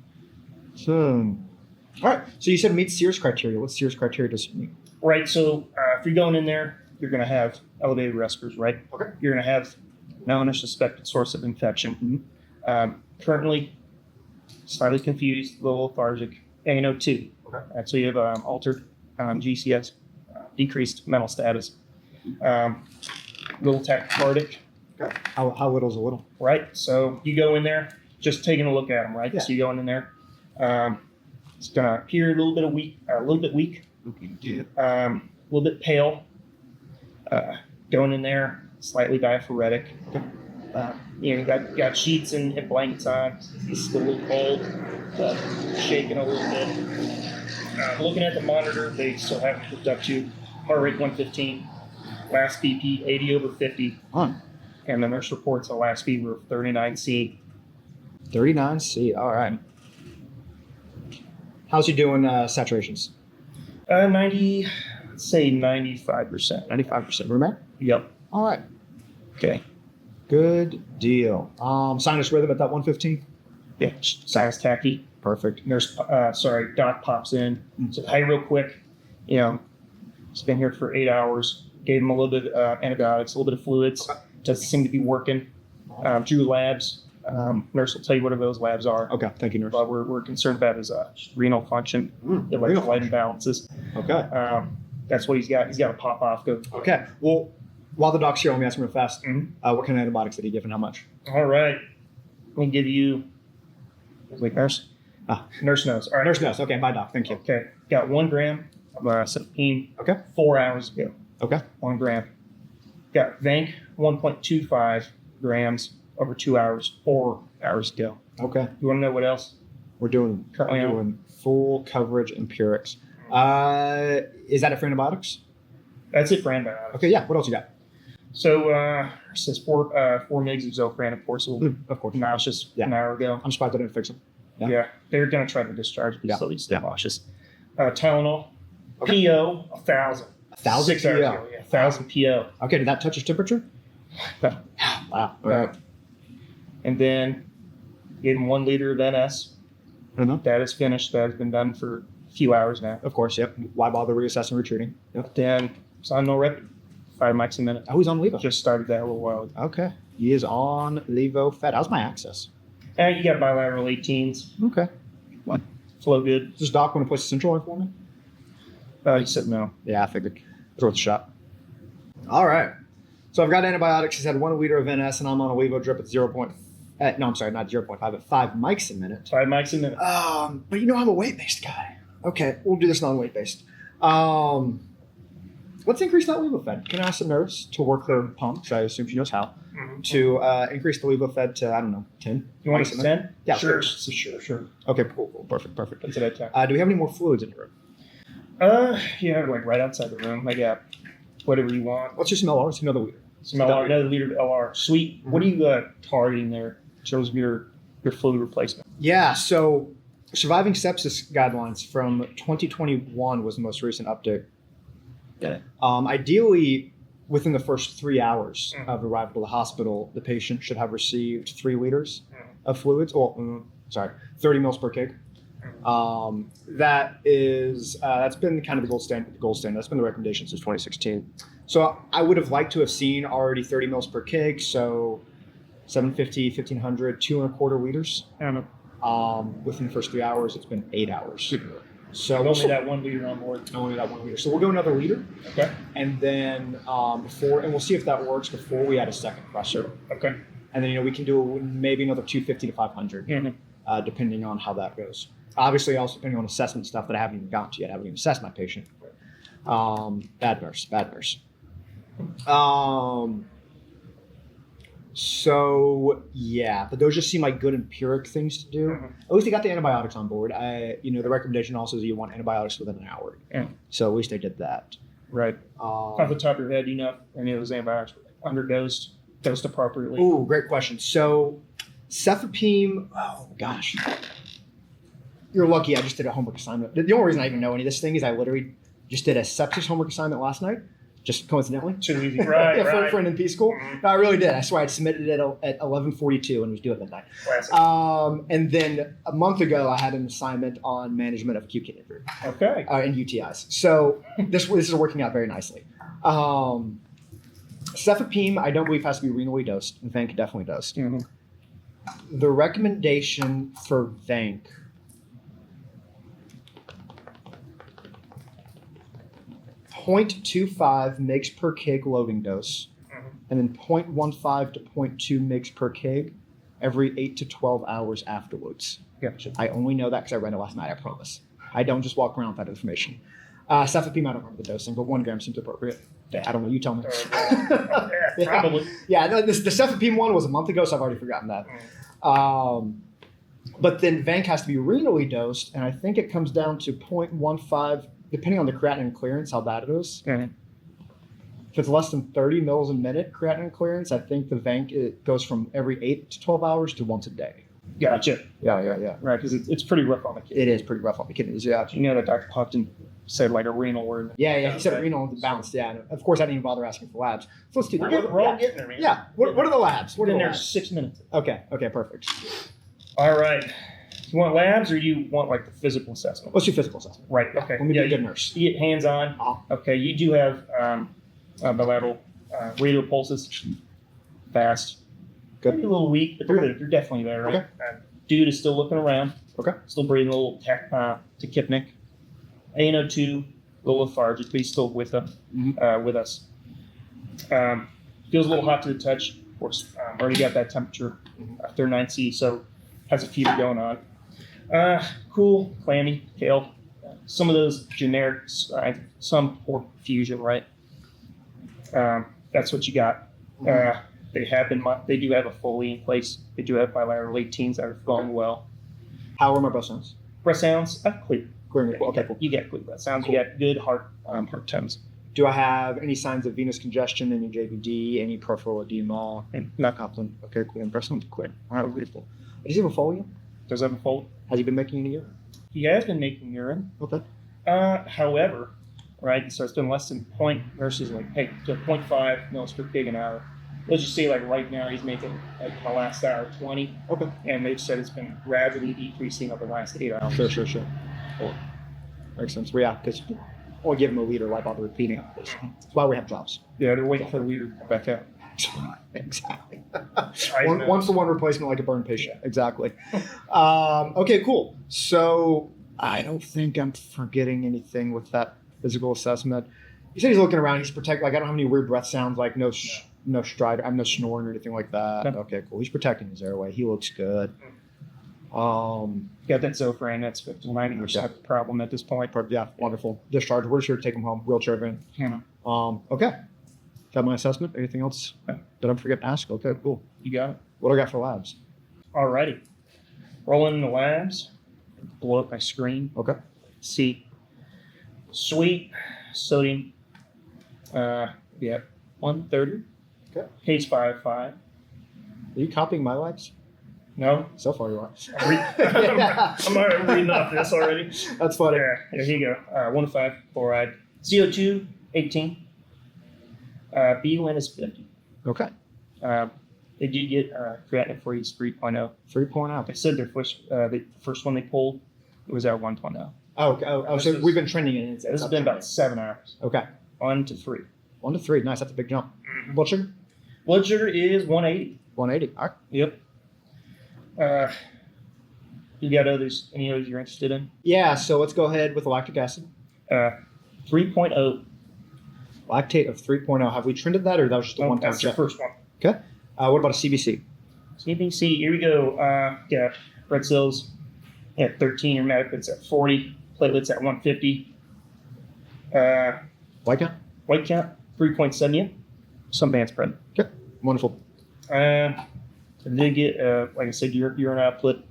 right. So you said meets Sears criteria. What Sears criteria does it meet? Right. So if you're going in there, you're going to have elevated respirators, right? Okay. You're going to have known or suspected source of infection. Currently, slightly confused, a little lethargic, ANO2. Okay. So you have altered GCS, decreased mental status, little tachycardic, Okay. How little is a little? right? So you go in there, just taking a look at them, right? Yeah. So you go in there, it's gonna appear a little bit weak, A little bit pale. Going in there, slightly diaphoretic. You got sheets and blankets on. He's still a little cold, shaking a little bit. Looking at the monitor, they still haven't hooked up to heart rate 115, last BP 80/50, and the nurse reports the last fever of 39C. 39C. All right. How's he doing saturations? 90, let's say 95%. 95%. Remember? Yep. All right. Okay. Good deal. Sinus rhythm at that 115? Yeah. Sinus tachy. Perfect. Doc pops in. Said, hey, real quick, he's been here for 8 hours. Gave him a little bit of antibiotics, a little bit of fluids. Okay. Doesn't seem to be working. Drew labs. Nurse will tell you what those labs are. Okay. Thank you, nurse. But we're concerned about his renal function, electrolyte imbalances. Okay. That's what he's got. He's got to pop off. Okay. Well, while the doc's here, let me ask him real fast. What kind of antibiotics did he give and how much? All right. Let me give you. Wait, nurse. Nurse knows. All right. Nurse knows. Okay. Bye, doc. Thank you. Okay. Got 1 gram of septic. Okay. 4 hours ago. Okay. 1 gram. Got Vanc 1.25 grams over 2 hours. 4 hours ago. Okay. You want to know what else? We're doing full coverage empirics. Is that it for antibiotics? That's it for antibiotics. Okay. Yeah. What else you got? So it says 4 mg of Zofran, of course. Of course. Nauseous an hour ago. I'm surprised I didn't fix him. Yeah. They're going to try to discharge, but still he's still Yeah. nauseous. Tylenol, PO, 1,000. 1,000 6 hours PO. ago, yeah. 1,000 PO. Okay. Did that touch his temperature? Wow. All right. And then gave him 1 liter of NS. That is finished. That has been done for a few hours now. Of course. Yep. Why bother reassessing, retreating? Yep. Then it's on no rep, 5 mics a minute. Oh, he's on Levo. Just started that a little while ago. Okay. He is on Levo Fed. How's my access? And you got bilateral 18s. Okay. What? Flow good. Does Doc want to place a central line for me? He said no. Yeah, I figured. It's worth a shot. All right. So I've got antibiotics. He's had 1 liter of NS, and I'm on a Levo drip at 0. No, I'm sorry, not 0.5, but 5 mics a minute. 5 mics a minute. But I'm a weight-based guy. Okay, we'll do this non-weight-based. Let's increase that Levo Fed. Can I ask the nurse to work her pump, because I assume she knows how, to increase the Levo Fed to, 10? You want it to 10? Yeah, Sure. Sure. Okay, cool. Perfect. That's what I tell. Do we have any more fluids in the room? Yeah, like right outside the room. I got whatever you want. Let's do some LR. Let's do another liter. Some LR, another liter of LR. Sweet. What are you targeting there in terms of your fluid replacement? Yeah, so surviving sepsis guidelines from 2021 was the most recent update. Got it. Ideally, within the first 3 hours of arrival to the hospital, the patient should have received 3 liters of fluids. 30 mils per kg. That's been kind of the gold standard. That's been the recommendation since 2016. So I would have liked to have seen already 30 mils per kg. So 750, 1500, 2.25 liters. Within the first 3 hours, it's been 8 hours. So only that 1 liter on board. Only that 1 liter. So we'll go another liter. Okay. And then we'll see if that works before we add a second pressor. Okay. And then we can do maybe another 250 to 500, depending on how that goes. Obviously, also depending on assessment stuff that I haven't even gotten to yet. I haven't even assessed my patient. Bad nurse. So yeah, but those just seem like good empiric things to do. At least they got the antibiotics on board. The recommendation also is you want antibiotics within an hour. Yeah. So at least they did that. Right. Off the top of your head, any of those antibiotics were underdosed, dosed appropriately? Ooh, great question. So cefepime, oh gosh. You're lucky I just did a homework assignment. The only reason I even know any of this thing is I literally just did a sepsis homework assignment last night, just coincidentally. Too easy. Right, right. For an NP school. No, I really did. I swear I submitted it at 11:42 and was due at midnight. Classic. And then a month ago, I had an assignment on management of acute kidney injury. Okay. And UTIs. So this is working out very nicely. Cefepime, I don't believe has to be renally dosed. Vanc definitely dosed. The recommendation for Vanc 0.25 mg per kg loading dose, and then 0.15 to 0.2 mg per kg every 8 to 12 hours afterwards. Gotcha. I only know that because I read it last night, I promise. I don't just walk around with that information. Cefepime, I don't remember the dosing, but 1 gram seems appropriate. I don't know. You tell me. Probably. Yeah, the Cefepime one was a month ago, so I've already forgotten that. But then Vanc has to be renally dosed, and I think it comes down to 0.15, depending on the creatinine clearance, how bad it is. Okay. If it's less than 30 mils a minute creatinine clearance, I think the Vanc it goes from every 8 to 12 hours to once a day. Gotcha. Yeah. Right, because it's pretty rough on the kidney. It is pretty rough on the kidneys, yeah. You know that Dr. Hopton said like a renal word. Yeah, he said renal balanced, yeah. And of course, I didn't even bother asking for labs. So let's do that. We're all getting there, man. Yeah, what are the labs? What are in the there labs? 6 minutes. Okay, perfect. All right. You want labs or you want like the physical assessment? Let's do physical assessment. Right, okay. Let me be a good nurse. You get hands-on. Okay, you do have bilateral radial pulses. Fast. Good. Maybe a little weak, but they're definitely there, right? Okay. Dude is still looking around. Okay. Still breathing a little tachypnic. ANO2, a little lethargic, but he's still with us. Feels a little hot to the touch. Of course, already got that temperature, 39C, so has a fever going on. Cool, clammy, tail. Some of those generic, some poor fusion, right? That's what you got. They do have a Foley in place. They do have bilateral 18s that are going well. How are my breath sounds? Breath sounds, clear. Clear. Okay, cool. You get clear breath sounds. You get good heart tones. Do I have any signs of venous congestion, any JVD, any peripheral edema? And Not Copland. Okay, clear. Breath sounds clear. All right, beautiful. Does he have a Foley? does have a fold. Has he been making any urine? He has been making urine. Okay. However, right, so it's been less than point versus like, hey, to 0.5 mils per kg an hour. Let's just say like right now he's making like in the last hour 20. Okay. And they've said it's been gradually decreasing over the last 8 hours. Sure. Cool. Makes sense. Well, yeah, because or give him a leader, why bother repeating it? That's why we have jobs. Yeah, they're waiting for the leader to come back out. Exactly. one for one replacement like a burn patient. Yeah. Exactly. Okay, cool. So I don't think I'm forgetting anything with that physical assessment. He said he's looking around. He's protecting. Like I don't have any weird breath sounds. Like no stride. I'm no snoring or anything like that. No. Okay, cool. He's protecting his airway. He looks good. Got that Zofran. That's 90% problem at this point. Yeah, wonderful. Discharge. We're just here to take him home. Wheelchair van. Yeah. Okay. Got my assessment. Anything else that I'm forgetting to ask? Okay, cool. You got it. What do I got for labs? Alrighty. Rolling in the labs. Blow up my screen. Okay. See. Sweet. Sodium. 130. Okay. H5.5. Are you copying my labs? No. So far, you are. I'm already reading off this already. That's funny. Yeah, here you go. 1 to 5 chloride. CO2, 18. BUN is 50. Okay. They did get creatinine for you 3.0. 3.0. They said the first one they pulled it was at 1.0. So we've been trending it. This has been about 7 hours. Okay. 1 to 3. 1 to 3. Nice. That's a big jump. Mm-hmm. Blood sugar? Blood sugar is 180. 180. All right. Yep. You got any others you're interested in? Yeah. So let's go ahead with the lactic acid. 3.0. Lactate of 3.0. Have we trended that, or that was just a one-time That's the check? first one. Okay. What about a CBC? CBC, here we go. Red cells at 13, hematocrits at 40, platelets at 150. White count? White count, 3.7. Yeah. Some band spread. Okay. Wonderful. They get, like I said, urine output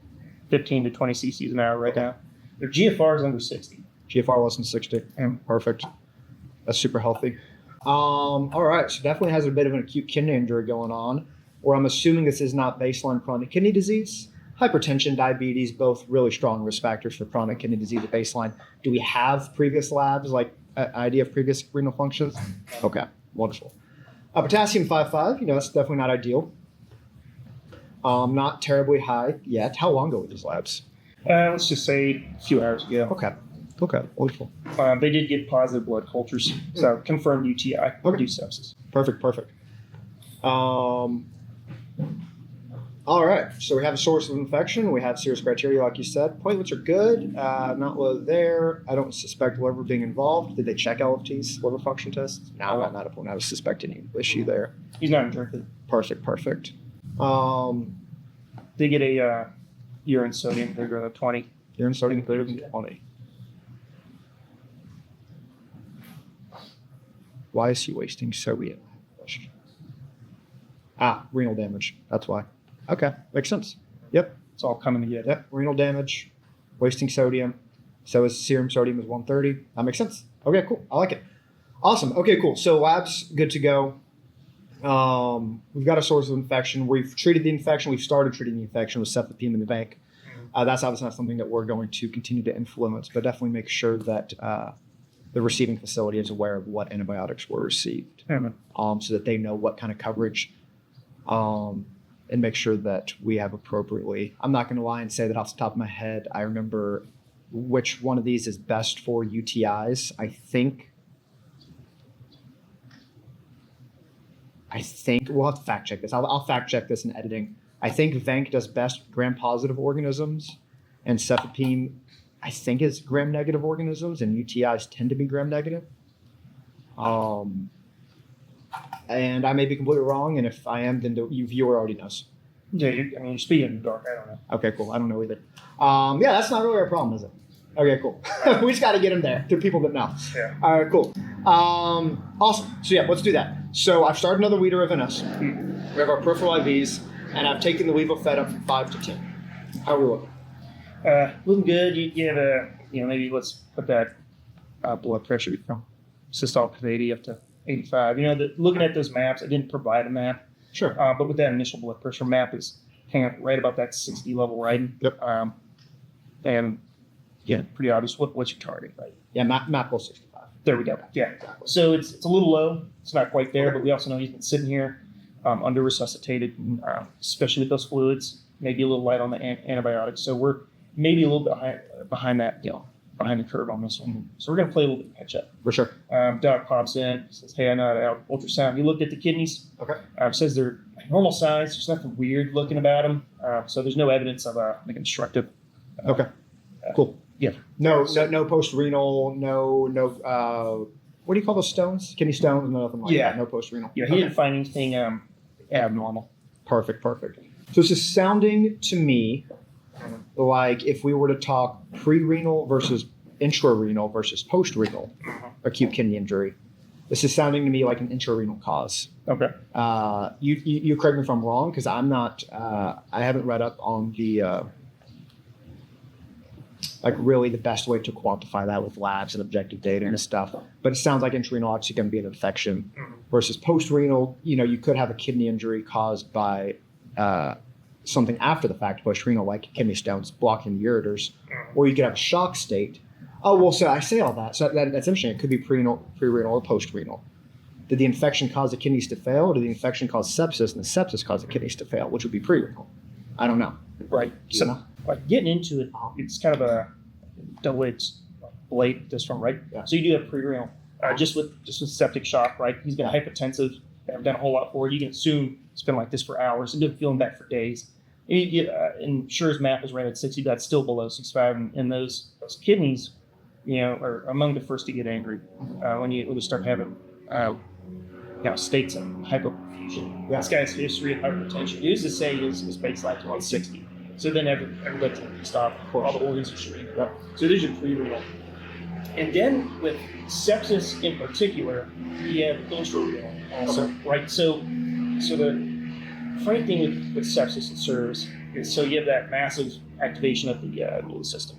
15 to 20 cc's an hour right now. Their GFR is under 60. GFR less than 60. Perfect. That's super healthy. All right. So definitely has a bit of an acute kidney injury going on, where I'm assuming this is not baseline chronic kidney disease. Hypertension, diabetes, both really strong risk factors for chronic kidney disease at baseline. Do we have previous labs, like an idea of previous renal functions? Okay, wonderful. Potassium 5.5, that's definitely not ideal. Not terribly high yet. How long ago were these labs? Let's just say a few hours ago. Okay, wonderful. They did get positive blood cultures, so confirmed UTI, reduced sepsis. Perfect. All right, so we have a source of infection. We have serious criteria, like you said. Platelets are good, not low there. I don't suspect liver being involved. Did they check LFTs, liver function tests? No, not a point. I was suspecting any issue there. He's not injected. Perfect. They get a urine sodium greater than 20. Urine sodium greater than 20. Why is he wasting sodium? Renal damage. That's why. Okay, makes sense. Yep. It's all coming together. Yep. Renal damage, wasting sodium. So his serum sodium is 130. That makes sense. Okay, cool. I like it. Awesome. Okay, cool. So lab's good to go. We've got a source of infection. We've treated the infection. We've started treating the infection with cefepime in the bank. That's obviously not something that we're going to continue to influence, but definitely make sure that the receiving facility is aware of what antibiotics were received, so that they know what kind of coverage, and make sure that we have appropriately. I'm not going to lie and say that off the top of my head I remember which one of these is best for UTIs. I think we'll have to fact check this. I'll fact check this in editing. I think Vanc does best gram-positive organisms, and cefepime, I think, is gram-negative organisms, and UTIs tend to be gram-negative. And I may be completely wrong, and if I am, then the viewer already knows. Yeah, you're speaking in the dark. I don't know. Okay, cool. I don't know either. Yeah, that's not really our problem, is it? Okay, cool. We just got to get them there to people that know. Yeah. All right, cool. Awesome. So yeah, let's do that. So I've started another liter of NS. We have our peripheral IVs, and I've taken the levofed up from 5 to 10. How are we looking? Looking good. You have a, maybe let's put that blood pressure from systolic of 80 up to 85. Looking at those maps, I didn't provide a map. Sure. But with that initial blood pressure map is hanging right about that 60 level, right? Yep. And yeah, pretty obvious. What's your target, right? Yeah, map goes 65. There we go. Yeah. So it's a little low. It's not quite there, but we also know he's been sitting here under resuscitated, especially with those fluids. Maybe a little light on the antibiotics. So we're maybe a little bit behind that, behind the curve on this one. So we're going to play a little bit of catch up. For sure. Doc pops in, says, "Hey, I know out ultrasound. You looked at the kidneys. Okay. Says they're normal size. There's nothing weird looking about them. So there's no evidence of like obstructive. Okay. Cool. Yeah. No post-renal, no, what do you call those stones? Kidney stones, nothing like that. No post-renal. Yeah, he didn't find anything abnormal. Perfect. So it's just sounding to me like if we were to talk pre-renal versus intrarenal versus post-renal acute kidney injury, this is sounding to me like an intrarenal cause. Okay. You correct me if I'm wrong, because I'm not, I haven't read up on the, really the best way to quantify that with labs and objective data and stuff. But it sounds like intrarenal obviously going to be an infection versus post-renal. You could have a kidney injury caused by something after the fact, post-renal, like kidney stones blocking the ureters, or you could have a shock state. Oh, well, so I say all that. So that's interesting. It could be pre-renal or post-renal. Did the infection cause the kidneys to fail, or did the infection cause sepsis, and the sepsis cause the kidneys to fail, which would be pre-renal? I don't know. Right. So, getting into it, it's kind of a double-edged blade this one, right? Yeah. So you do have pre-renal, just with septic shock, right? He's been hypotensive, haven't done a whole lot for it. You can assume it's been like this for hours and been feeling bad for days. And sure, his map is right at 60, that's still below 65, and those kidneys, are among the first to get angry when you start having states of hypoperfusion. Yeah. This guy's history of hypertension. He used to say his baseline was 160. So then everybody's going to stop. All the organs are shrinking. Yep. So there's your pre-renal. And then with sepsis in particular, you have intrarenal also, right? So the funny thing with sepsis it serves is so you have that massive activation of the immune system.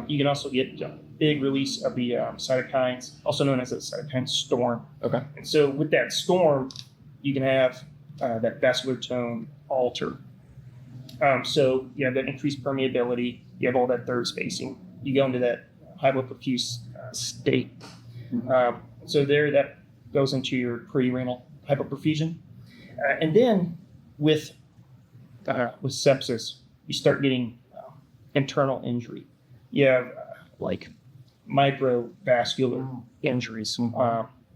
You can also get big release of the cytokines, also known as a cytokine storm. Okay. And so with that storm, you can have that vascular tone alter. So you have that increased permeability, you have all that third spacing, you go into that hypoperfuse state. So there that goes into your pre-renal hypoperfusion. And then with sepsis, you start getting internal injury. You have like microvascular injuries,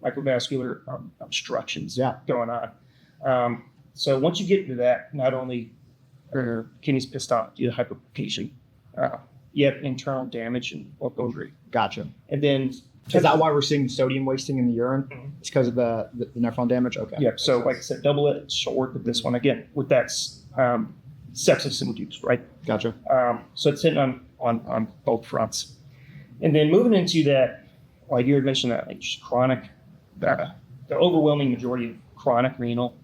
microvascular obstructions going on. So once you get into that, not only are kidneys pissed off due to hyperperfusion, you have internal damage and local injury. Gotcha. And then is that why we're seeing sodium wasting in the urine? Mm-hmm. It's because of the nephron damage? Okay. Yeah. So like I said, double-edged sword with this one. Again, with that sepsis induced, right? Gotcha. So it's hitting on both fronts. And then moving into that, like you had mentioned that, like chronic the overwhelming majority of chronic renal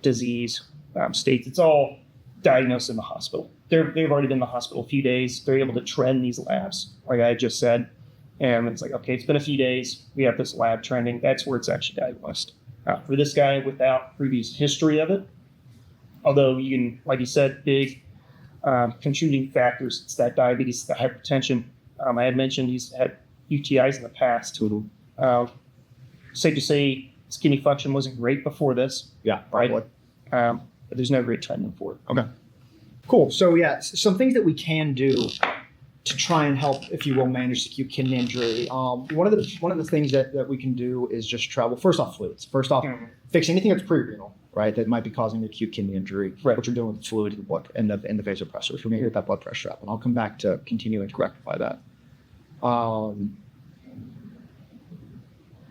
disease states, it's all diagnosed in the hospital. They've already been in the hospital a few days. They're able to trend these labs, like I just said. And it's like, okay, it's been a few days. We have this lab trending. That's where it's actually diagnosed. For this guy, without previous history of it, although you can, like you said, big contributing factors, it's that diabetes, the hypertension. I had mentioned he's had UTIs in the past. Safe to say his kidney function wasn't great before this. Yeah, right. But there's no great trending for it. Okay. Cool. So some things that we can do to try and help, if you will, manage acute kidney injury. One of the things that we can do is just travel. First off, fluids. First off, fix anything that's pre-renal, right? That might be causing acute kidney injury. Right. What you're doing with fluid in the blood and the vasopressors. We're going to get that blood pressure up, and I'll come back to continuing to rectify that.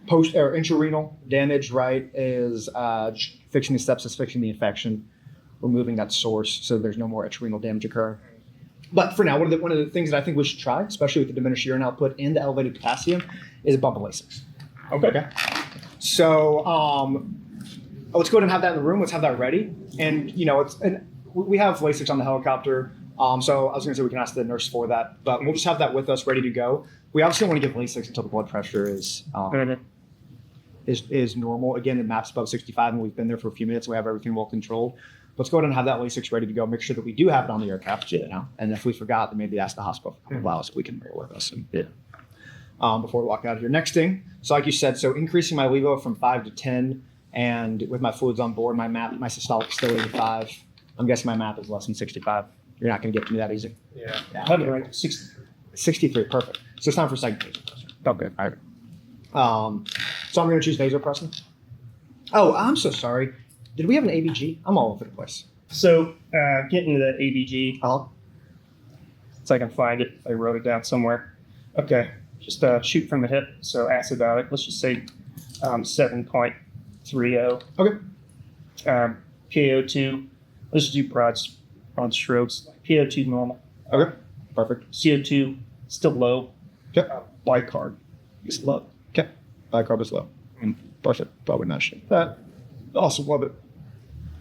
Post or intrarenal damage, right, is fixing the sepsis, fixing the infection, removing that source, so there's no more intrarenal damage occurring. But for now, one of the things that I think we should try, especially with the diminished urine output and the elevated potassium, is a bump of Lasix. Okay. So let's go ahead and have that in the room. Let's have that ready. And we have Lasix on the helicopter. So I was going to say we can ask the nurse for that, but we'll just have that with us, ready to go. We obviously don't want to give Lasix until the blood pressure is normal. Again, it maps above 65, and we've been there for a few minutes. We have everything well controlled. Let's go ahead and have that Lasix ready to go. Make sure that we do have it on the aircraft. And if we forgot, then maybe ask the hospital for a couple of hours if we can bear with us. Before we walk out of here. Next thing, so like you said, so increasing my levo from 5 to 10, and with my fluids on board, my systolic is still 85. I'm guessing my MAP is less than 65. You're not going to get to me that easy. Yeah. Right. 63, perfect. So it's time for second vasopressor. Okay, all right. So I'm going to choose vasopressor. Oh, I'm so sorry. Did we have an ABG? I'm all over the place. So getting to the ABG, so I can find it. I wrote it down somewhere. Okay, just shoot from the hip. So acidotic, let's just say 7.30. Okay. PaO2, let's just do broad strokes. PaO2 normal. Okay, perfect. CO2 still low. Okay. Bicarb is low. Okay, bicarb is low. Perfect. Probably not shit. That. Also love it.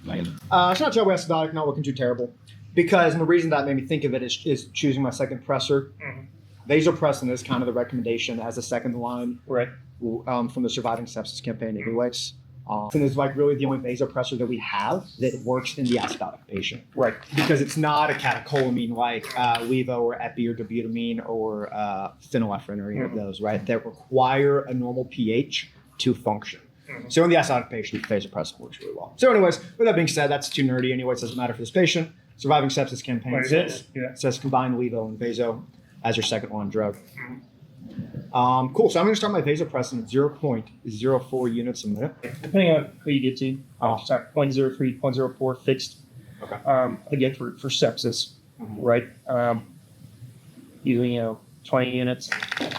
It's not terribly acidotic, not looking too terrible. Because, and the reason that made me think of it is choosing my second pressor. Vasopressin is kind of the recommendation as a second line, right? From the Surviving Sepsis campaign anyways. And it's like really the only vasopressor that we have that works in the acidotic patient. Right. Because it's not a catecholamine like levo or epi or dobutamine or phenylephrine or any of those, right? That require a normal pH to function. So in the acidotic patient, vasopressin works really well. So anyways, with that being said, that's too nerdy anyways. Doesn't matter for this patient. Surviving Sepsis campaign says combine levo and vaso as your second line drug. Cool. So I'm going to start my vasopressin at 0.04 units a minute. Depending on who you get to, 0.03, 0.04 fixed. Okay. Again, for sepsis, right? Usually, 20 units,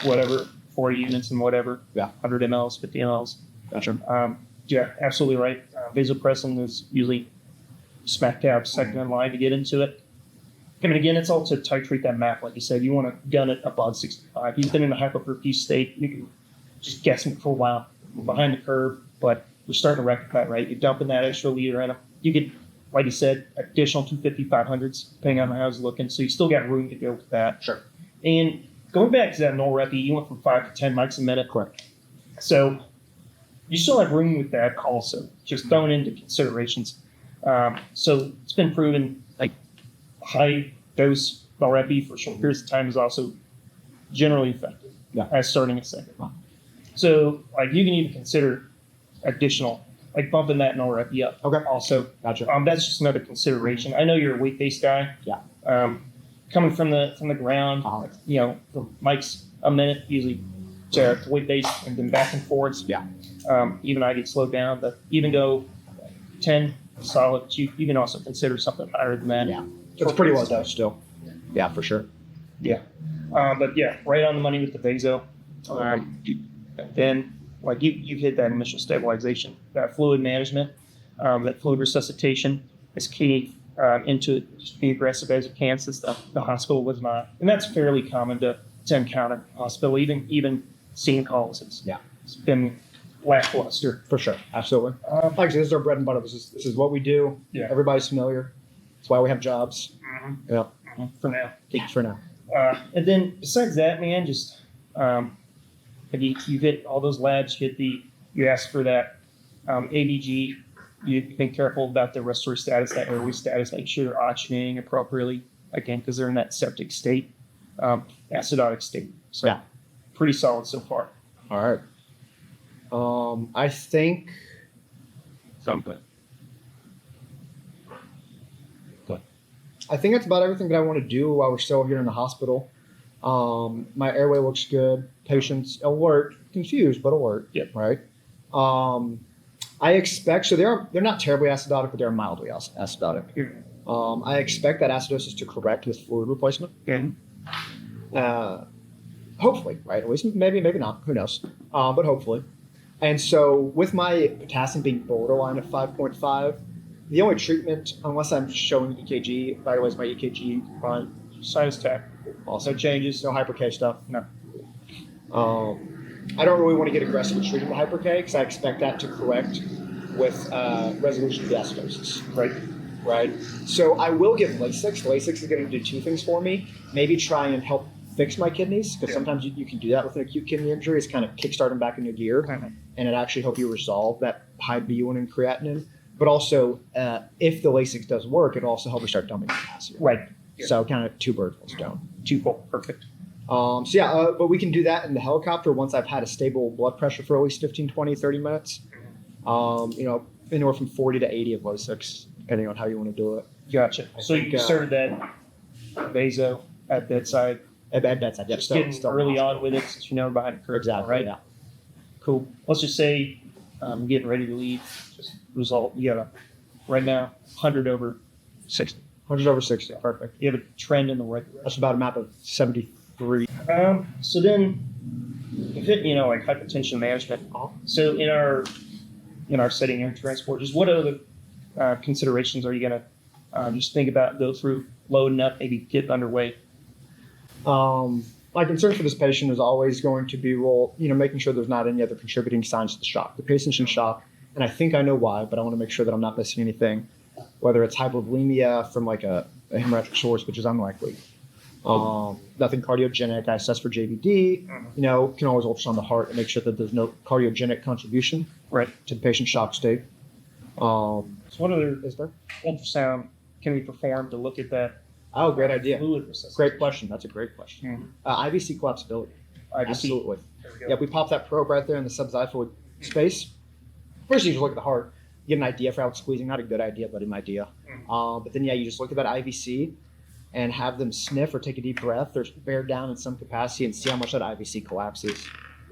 whatever, 40 units and whatever. Yeah. 100 mLs, 50 mLs. Gotcha. Yeah, absolutely right. Vasopressin is usually smack dab second in line to get into it. And again, it's all to titrate that MAP. Like you said, you want to gun it above 65. You've been in a hyperperfuse state. You can just guessing for a while. We're behind the curve, but we're starting to rectify it, right? You're dumping that extra liter in them. You could, like you said, additional 250, 500s, depending on how it's looking. So you still got room to go with that. Sure. And going back to that Norepi, you went from 5 to 10 mics a minute. Correct. So you still have room with that also, just throwing into considerations. So it's been proven like high dose Norepi for short periods of time is also generally effective as starting a second. Wow. So like you can even consider additional, like bumping that Norepi up. Okay. Also, Gotcha. That's just another consideration. I know you're a weight-based guy. Yeah. Coming from the ground, the mics a minute usually to weight-based and then back and forwards. Yeah. Even I get slowed down, but even go 10 solid, you can also consider something higher than that. Yeah. It's pretty well dosed still. Yeah, for sure. Yeah. But yeah, right on the money with the vaso. Then, like you hit that initial stabilization, that fluid management, that fluid resuscitation is key into just be aggressive as you can since the hospital was not. And that's fairly common to encounter hospital, even scene calls. It's been lackluster. For sure. Absolutely. Like I said, this is our bread and butter. This is what we do. Yeah. Everybody's familiar. That's why we have jobs. Yeah. For now. For now. And then besides that, man, just you hit all those labs. You ask for that ABG. You've been careful about their respiratory status, that airway status. Make sure they're oxygenating appropriately. Again, because they're in that septic state, acidotic state. So Yeah. pretty solid so far. All right. I think. Something. I think that's about everything that I want to do while we're still here in the hospital. My airway looks good. Patient's alert, confused, but alert. Yep. Right. I expect so they're not terribly acidotic, but they're mildly acidotic. I expect that acidosis to correct with fluid replacement. Okay. Hopefully, right? At least maybe not. Who knows? But hopefully. And so with my potassium being borderline at 5.5, the only treatment, unless I'm showing EKG, by the way, is my EKG fine. Sinus tach. Also No changes. no hyper K stuff. No. I don't really want to get aggressive with treating the hyper K because I expect that to correct with resolution of the acidosis. Right. So I will give Lasix. Lasix is going to do two things for me. Maybe try and help fix my kidneys because sometimes you can do that with an acute kidney injury. It's kind of kickstart them back into gear, and it actually help you resolve that high B1 and creatinine. But also, if the Lasix does work, it'll also help you start dumping potassium. Right. Yeah. So kind of two birds, one stone. Twofold. Perfect. But we can do that in the helicopter once I've had a stable blood pressure for at least 15, 20, 30 minutes. Anywhere from 40 to 80 of Lasix, depending on how you want to do it. Gotcha. So you started that vaso at bedside. At bedside, yeah. Just getting early on with it since you know behind the curve. Exactly, right? Yeah. Cool. Let's just say getting ready to leave. Just result. You got right now 100 over 60. 100 over 60, perfect. You have a trend in the right direction. That's about a map of 73. So then, if it, like hypertension management. So in our setting air transport, just what other considerations are you gonna just think about, go through, loading up, maybe get underway? My concern for this patient is always going to be, making sure there's not any other contributing signs to the shock. The patient's in shock, and I think I know why, but I want to make sure that I'm not missing anything, whether it's hypovolemia from like a hemorrhagic source, which is unlikely. Nothing cardiogenic. I assess for JVD. Can always ultrasound the heart and make sure that there's no cardiogenic contribution to the patient's shock state. So what other Is there? ultrasound can be performed to look at that Oh, great idea. fluid resuscitation? Great question. That's a great question. IVC collapsibility. IVC. Absolutely. There we go. Yeah, we pop that probe right there in the subxiphoid space. First, you just look at the heart, get an idea for how it's squeezing. Not a good idea, but an idea. But then, you just look at that IVC and have them sniff or take a deep breath or bear down in some capacity and see how much that IVC collapses.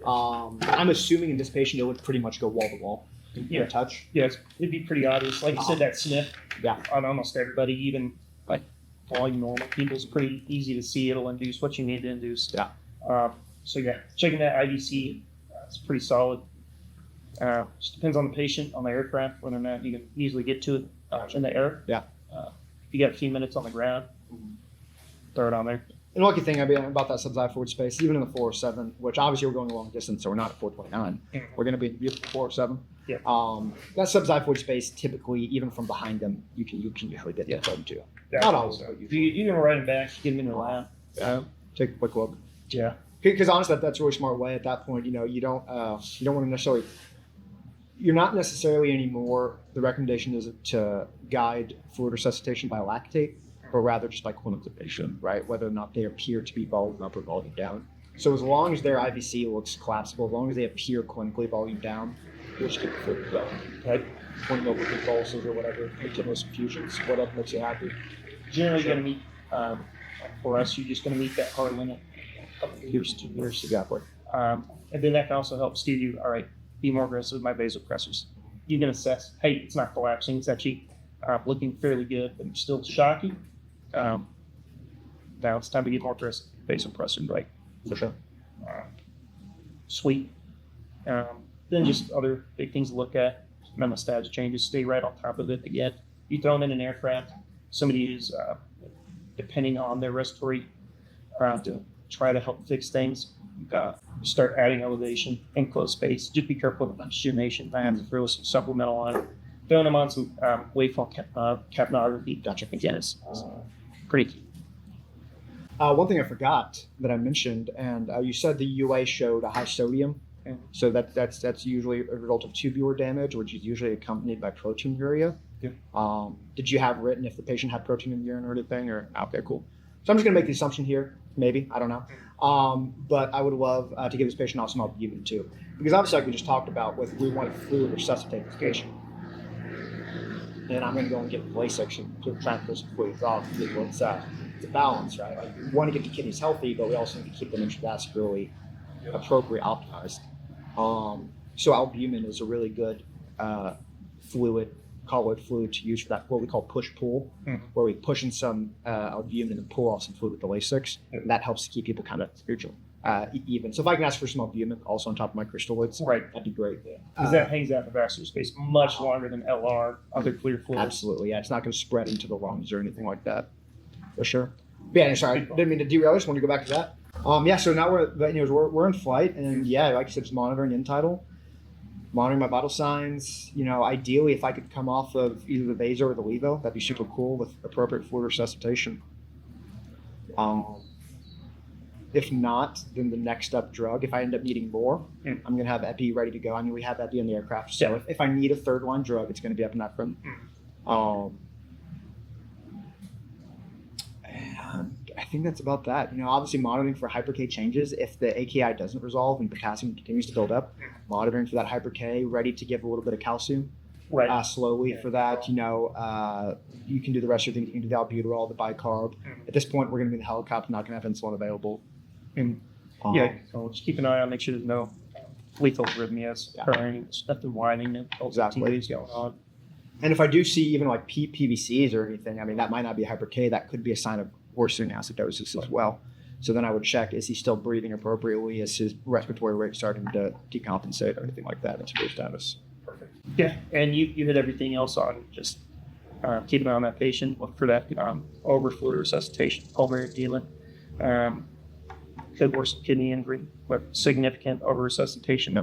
I'm assuming in this patient, it would pretty much go wall to wall. Yeah. Touch. Yeah, it'd be pretty obvious. Like you said, that sniff Yeah. on almost everybody, even like volume normal people, is pretty easy to see. It'll induce what you need to induce. Yeah. Checking that IVC, it's pretty solid. Just depends on the patient, on the aircraft, whether or not you can easily get to it in the air. Yeah. If you got a few minutes on the ground, throw it on there. And lucky thing about that subxiphoid space, even in the 407, which obviously we're going a long distance, so we're not at 429. We're going to be at 407. Yeah. That subxiphoid space, typically, even from behind them, you can usually get that phone too. Yeah. Not always, but If you can ride them back, get them in your lap. take a quick look. Yeah. Because honestly, that's a really smart way. At that point, you don't want to necessarily. You're not necessarily anymore. The recommendation is to guide fluid resuscitation by lactate, but rather just by quantization, right? Whether or not they appear to be volume up or volume down. So as long as their IVC looks collapsible, as long as they appear clinically volume down, we'll just keep the fluid going, right? 20 ml per pulses or whatever, continuous infusions, whatever makes you happy. Generally going to meet, for us, you're just going to meet that hard limit. A couple of years, 2 years. Exactly. And then that can also help steer you, all right, be more aggressive with my vasopressors. You can assess, hey, it's not collapsing, it's actually looking fairly good, but it's still shocky. Now it's time to get more aggressive vasopressor, right? For sure. Sweet. Then just other big things to look at. Hemostatic changes, stay right on top of it. Again, you throw them in an aircraft, somebody who's depending on their respiratory to try to help fix things. start adding elevation and close space. Just be careful with oxygenation. I have to throw some supplemental on it. Throwing them on some waveform capnography. Gotcha. Again, it's pretty key. One thing I forgot that I mentioned, and you said the UA showed a high sodium. So that's usually a result of tubular damage, which is usually accompanied by proteinuria. Yeah. Did you have written if the patient had protein in the urine or anything? Or okay, cool. So I'm just gonna make the assumption here, maybe I don't know. But I would love to give this patient also some albumin too, because obviously like we just talked about, we want to fluid resuscitate this patient, and I'm gonna go and get Lasix and try and pull some fluids off. It's a balance, right? Like we want to get the kidneys healthy, but we also need to keep them intravascularly appropriate, optimized. So albumin is a really good fluid, colloid fluid to use for that, what we call push-pull, where we push in some albumin and then pull off some fluid with the Lasix. And that helps to keep people kind of spiritual, even. So if I can ask for some albumin also on top of my crystalloids, Right. that'd be great. Because that hangs out in the vascular space much longer than LR, other clear fluids. Absolutely, yeah. It's not going to spread into the lungs or anything like that, for sure. But yeah, sorry, didn't mean to derail. I just want to go back to that. Yeah, so now we're in flight, and yeah, like I said, just monitoring end tidal, monitoring my vital signs. Ideally, if I could come off of either the vaso or the levo, that'd be super cool with appropriate fluid resuscitation. If not, then the next up drug, if I end up needing more, I'm going to have epi ready to go. I mean, we have epi in the aircraft, so if I need a third line drug, it's going to be epinephrine. And I think that's about that. Obviously monitoring for hyper K changes. If the AKI doesn't resolve and potassium continues to build up, monitoring for that hyper K, ready to give a little bit of calcium. Right. Slowly for that. You can do the rest of your things. You can do the albuterol, the bicarb. At this point, we're going to be in the helicopter, not going to have insulin available. And so just keep an eye on, make sure there's no lethal arrhythmias occurring, nothing whining, no Exactly. going on. And if I do see even like PVCs or anything, I mean, that might not be hyper K. That could be a sign of worsening acidosis as well. So then I would check, is he still breathing appropriately? Is his respiratory rate starting to decompensate or anything like that in severe status? Perfect. Yeah, and you hit everything else on. Just keep an eye on that patient. Look for that over fluid resuscitation, pulmonary edema. Could worsen kidney injury, but significant over resuscitation.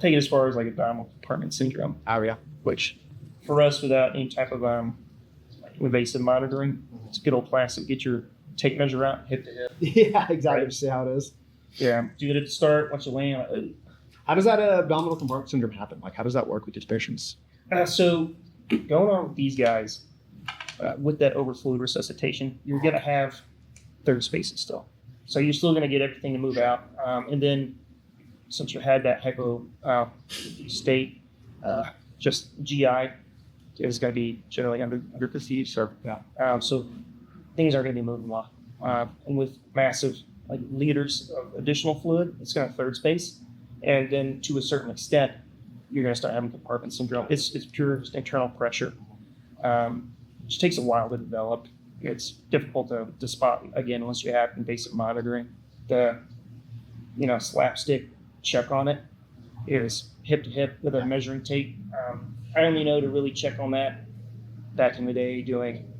Take it as far as like abdominal compartment syndrome. Oh, yeah. Which for us, without any type of invasive monitoring, it's good old plastic. Get your tape measure out, hip to hip. Yeah, exactly. Right. See how it is. Yeah, do it at the start. Once you land. How does that abdominal compartment syndrome happen? Like, how does that work with these patients? So going on with these guys, with that overfluid resuscitation, you're going to have third spaces still. So you're still going to get everything to move out. And then since you had that hypo state, just GI is going to be generally underperceived. So things are going to be moving a lot. And with massive liters of additional fluid, it's going to third space. And then to a certain extent, you're going to start having compartment syndrome. It's pure just internal pressure. Which takes a while to develop. It's difficult to spot, again, unless you have invasive monitoring. The slapstick check on it is hip to hip with a measuring tape. I only know to really check on that back in the day doing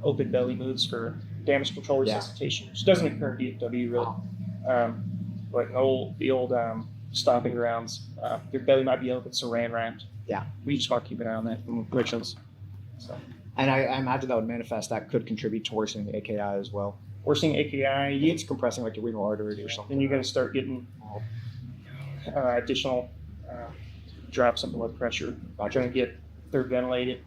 open belly moves for damage control resuscitation, which doesn't occur in DFW really. Like the old stomping grounds, your belly might be open, saran wrapped. Yeah, we just want to keep an eye on that from predictions. So. And I imagine that would manifest, that could contribute to worsening the AKI as well. Worsening AKI, it's compressing like your renal artery or something. Then you're going to start getting additional drops in blood pressure. You're going to get third ventilated.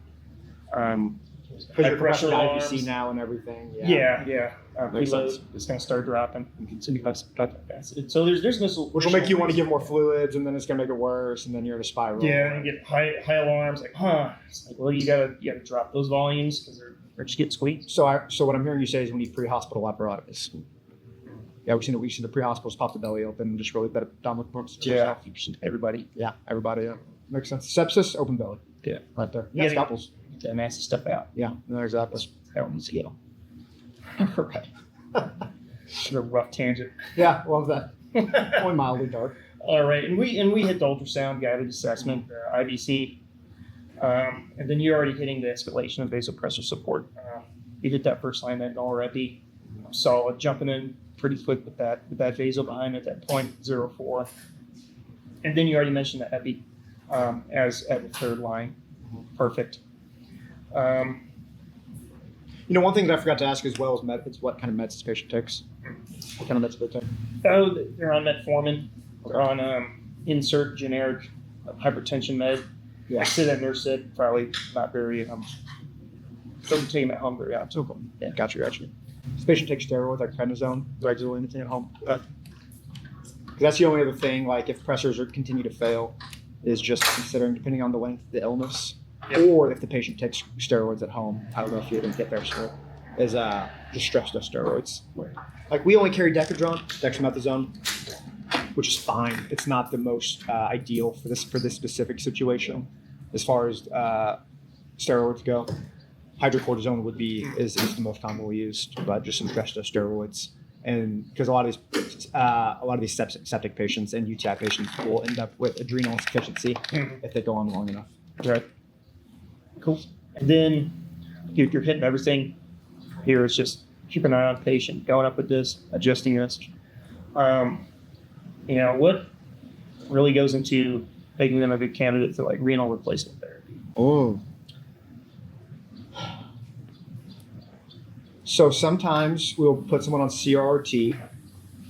Because you're compressing the IVC now and everything. Yeah. Makes sense. It's going to start dropping. So there's this, which will make you want to give more fluids, and then it's going to make it worse, and then you're in a spiral. Yeah, and you get high alarms. It's like, well, you gotta drop those volumes because they're just getting squeezed. So what I'm hearing you say is we need pre-hospital apparatus. Yeah, we've seen the pre-hospitals pop the belly open and just really better abdominal performance. Yeah, everybody. Yeah, makes sense. Sepsis, open belly. Yeah, right there. Yeah, scalpels. Get that nasty stuff out. Yeah, no, exactly. That needs to go. Right. A rough tangent. Yeah, love that. Only mildly dark. All right, and we hit the ultrasound guided assessment, IBC, and then you're already hitting the escalation of vasopressor support. You hit that first line, that null epi. solid, jumping in pretty quick with that vasal behind at that 0.04. And then you already mentioned the epi as at the third line. Perfect. One thing that I forgot to ask as well is methods. What kind of meds this patient takes? What kind of meds do they take? Oh, they're on metformin. They're on insert generic hypertension med. Yeah. I sit at nurse said probably not very. Don't take them at home very often. So cool. Yeah. Gotcha. This patient takes steroids like prednisone, regularly, anything at home. 'Cause that's the only other thing. Like if pressors continue to fail, is just considering depending on the length of the illness, or if the patient takes steroids at home. I don't know if you didn't get there still. Is just stress dose steroids. Like we only carry dexamethasone, which is fine. It's not the most ideal for this specific situation as far as steroids go. Hydrocortisone is the most commonly used, but just some stress dose steroids. And because a lot of these septic patients and UTI patients will end up with adrenal insufficiency if they go on long enough. Right. Cool. And then you're hitting everything. Here it's just keep an eye on the patient, going up with this, adjusting this. What really goes into making them a good candidate for like renal replacement therapy? Oh. So sometimes we'll put someone on CRRT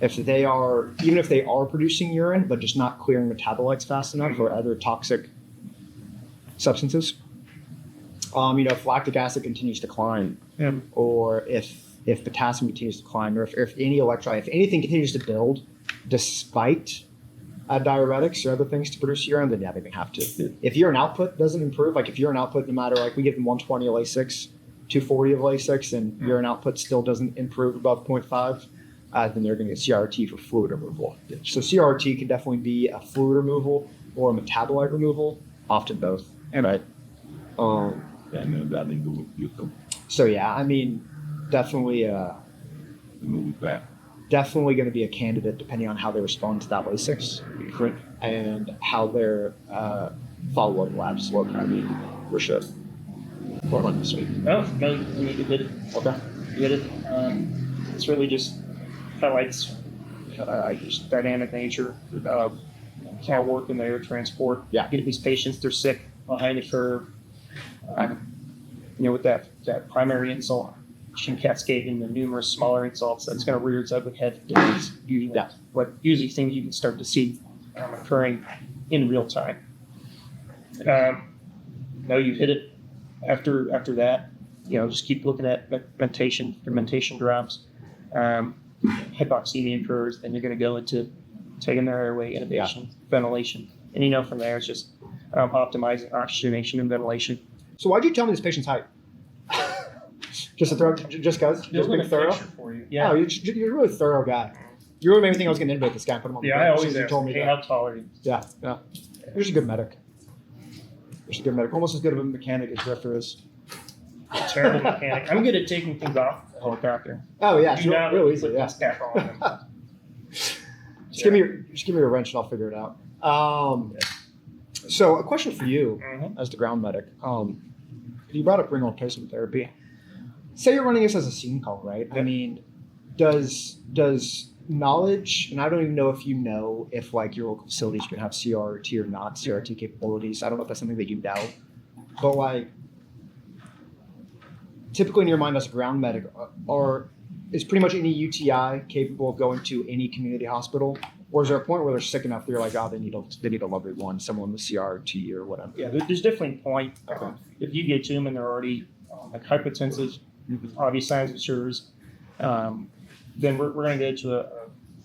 even if they are producing urine, but just not clearing metabolites fast enough or other toxic substances. If lactic acid continues to climb, or if potassium continues to climb, or if any electrolyte, if anything continues to build despite diuretics or other things to produce urine, then yeah, they may have to. If urine output doesn't improve, like if urine output, no matter, like we give them 120 of Lasix, 240 of Lasix, and urine output still doesn't improve above 0.5, then they're going to get CRRT for fluid removal. So CRRT can definitely be a fluid removal or a metabolite removal, often both. Right. So yeah, I mean, definitely going to be a candidate depending on how they respond to that Lasix and how their follow-up labs look. I mean, for sure. No, you hit it. Okay. You hit it. It's really just highlights just dynamic nature. Can't work in the air transport. Yeah. Get these patients, they're sick behind the curve. With that primary insult, can cascade into numerous smaller insults. That's going to rear its ugly head. Usually things you can start to see occurring in real time. No, you hit it. After that, just keep looking at fermentation drops, hypoxemia occurs, then you're going to go into taking their airway, intubation, ventilation, and from there it's just optimizing oxygenation and ventilation. So why'd you tell me this patient's height? Just because? Just being thorough? For you. Yeah. Oh, you're a really thorough guy. You really made me think I was going to intubate this guy and put him on the I bench always since you ask, told me hey, that. how tall are you? Yeah. You're just a good medic. Almost as good of a mechanic as Drifter is. Terrible mechanic. I'm good at taking things off the helicopter. Oh yeah, Do not real put easy. this cap on. Just give me a wrench and I'll figure it out. So a question for you as the ground medic. You brought up renal replacement therapy. Say you're running this as a scene call, right? I mean, does knowledge, and I don't even know if like your local facilities can have CRRT or not CRRT capabilities. I don't know if that's something that you know, but like typically in your mind as a ground medic, is pretty much any UTI capable of going to any community hospital? Or is there a point where they're sick enough that you're like, oh, they need a level 1, someone with CRRT or whatever? Yeah, there's definitely a point. If you get to them and they're already like hypertensive, obvious signs of SIRS, then we're going to go to a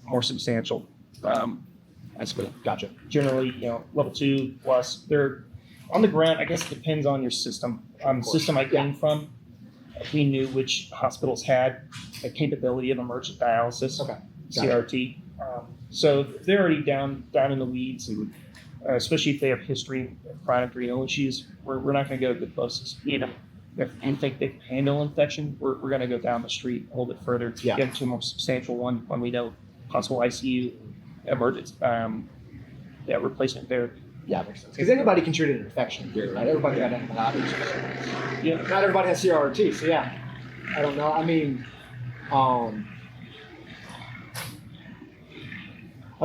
more substantial. That's good. Gotcha. Generally, level 2 plus. They're on the ground. I guess it depends on your system. The system I came from, we knew which hospitals had a capability of emergent dialysis, CRRT. So if they're already down in the weeds, especially if they have history of chronic renal issues, we're not going to go to the closest. If you think they can handle infection, we're going to go down the street a little bit further to get to a more substantial one when we know possible ICU emergence, replacement therapy. Yeah, makes sense. Because anybody can treat an infection here, right? Everybody got antibiotics. Yeah. Not everybody has CRRT, so yeah. I don't know. I mean, Are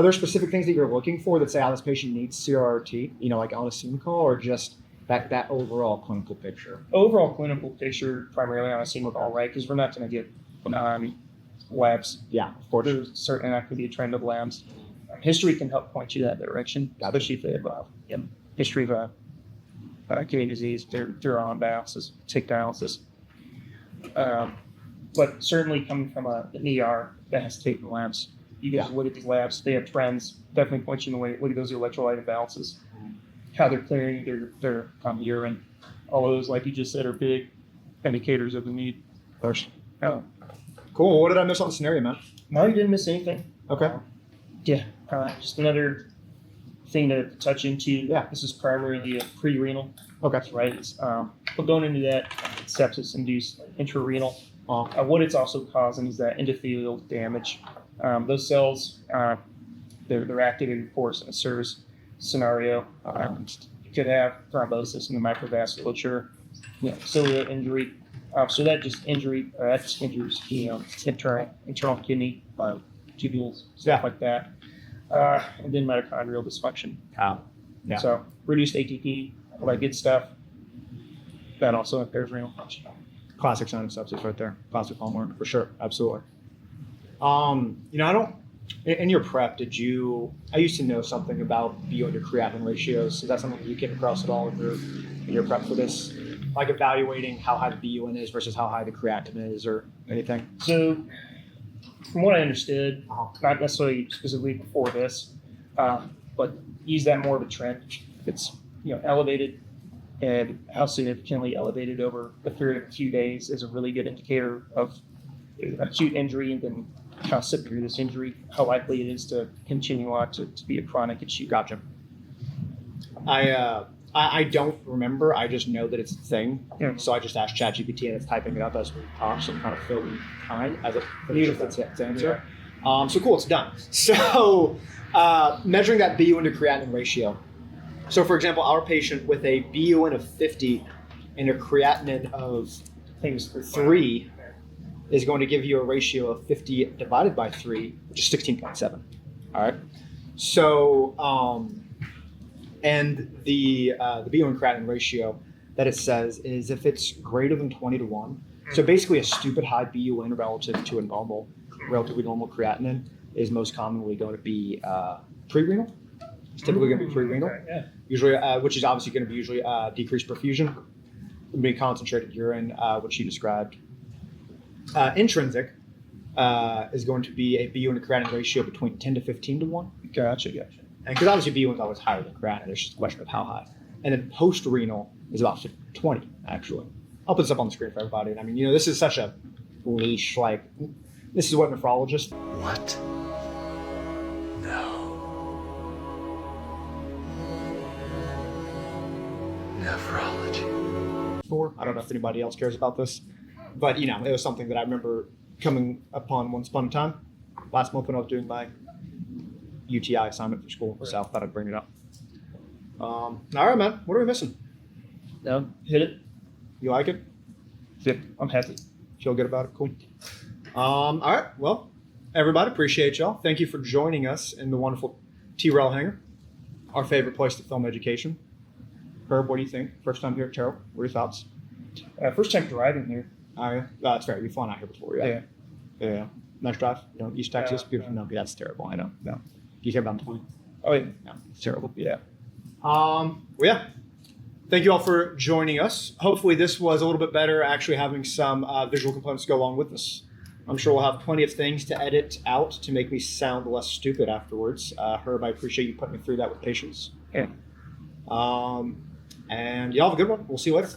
there specific things that you're looking for that say, this patient needs CRRT, like on a Zoom call, or just that overall clinical picture? Overall clinical picture, primarily on a single call, right? Because we're not going to get labs. Yeah, of course. There's certainly not going to be a trend of labs. History can help point you that direction, especially if they have history of kidney disease, they're on dialysis, take dialysis. But certainly coming from an ER that has taken labs, you guys look at these labs, they have trends, definitely point you in the way, look at those electrolyte imbalances, how they're clearing their urine. All of those, like you just said, are big indicators of the need. First. Oh. Cool. What did I miss on the scenario, man? No, you didn't miss anything. Okay. Just another thing to touch into. Yeah. This is primarily a pre-renal. Okay. Right. But going into that, sepsis-induced intrarenal. Uh-huh. What it's also causing is that endothelial damage. Those cells, they're activated, of course, in a SIRS scenario. You could have thrombosis in the microvasculature, cellular injury. So that just injuries internal kidney tubules, stuff like that. And then mitochondrial dysfunction. Yeah. So reduced ATP, all that good stuff. That also impairs renal function. Classic sign of sepsis right there. Classic hallmark for sure. Absolutely. I don't. In your prep, I used to know something about BU and creatinine ratios. Is that something that you came across at all in your prep for this? Like evaluating how high the BUN is versus how high the creatinine is, or anything? So, from what I understood, not necessarily specifically before this, but use that more of a trend. If it's elevated, and how significantly elevated over the period of a few days is a really good indicator of acute injury, and then how severe this injury, how likely it is to continue on to be a chronic issue. Gotcha. I don't remember. I just know that it's a thing. Yeah. So I just asked ChatGPT, and it's typing it up as we talk, so I'm kind of filling time as it finishes its answer. Yeah. So cool, it's done. So measuring that BUN to creatinine ratio. So for example, our patient with a BUN of 50 and a creatinine of 3 is going to give you a ratio of 50 divided by 3, which is 16.7. All right. So, and the BUN creatinine ratio that it says is if it's greater than 20 to 1. So basically a stupid high BUN relative to a relatively normal creatinine is most commonly going to be pre-renal. It's typically going to be pre-renal, usually, which is obviously going to be usually decreased perfusion, be concentrated urine, which you described. Intrinsic is going to be a BUN to creatinine ratio between 10 to 15 to 1. Gotcha. And because obviously BUN is always higher than creatinine, it's just a question of how high. And then post-renal is about 20, actually. I'll put this up on the screen for everybody. And I mean, this is such a niche, this is what nephrologists. What? No. Nephrology. I don't know if anybody else cares about this, but it was something that I remember coming upon once upon a time last month when I was doing my UTI assignment for school. So I thought I'd bring it up. All right, man. What are we missing? No, hit it. You like it? Yeah, I'm happy. Feel good about it? Cool. All right. Well, everybody, appreciate y'all. Thank you for joining us in the wonderful T-Rail hangar, our favorite place to film education. Herb, what do you think? First time here at Terrell. What are your thoughts? First time driving here. That's fair. You've flown out here before, yeah. Nice drive. East Texas, beautiful. No, that's terrible. I know. No. Do you care about 20? Oh yeah. No, it's terrible. Yeah. Well, yeah. Thank you all for joining us. Hopefully this was a little bit better, actually having some visual components go along with this. I'm sure we'll have plenty of things to edit out to make me sound less stupid afterwards. Herb, I appreciate you putting me through that with patience. Yeah. And y'all have a good one. We'll see you later.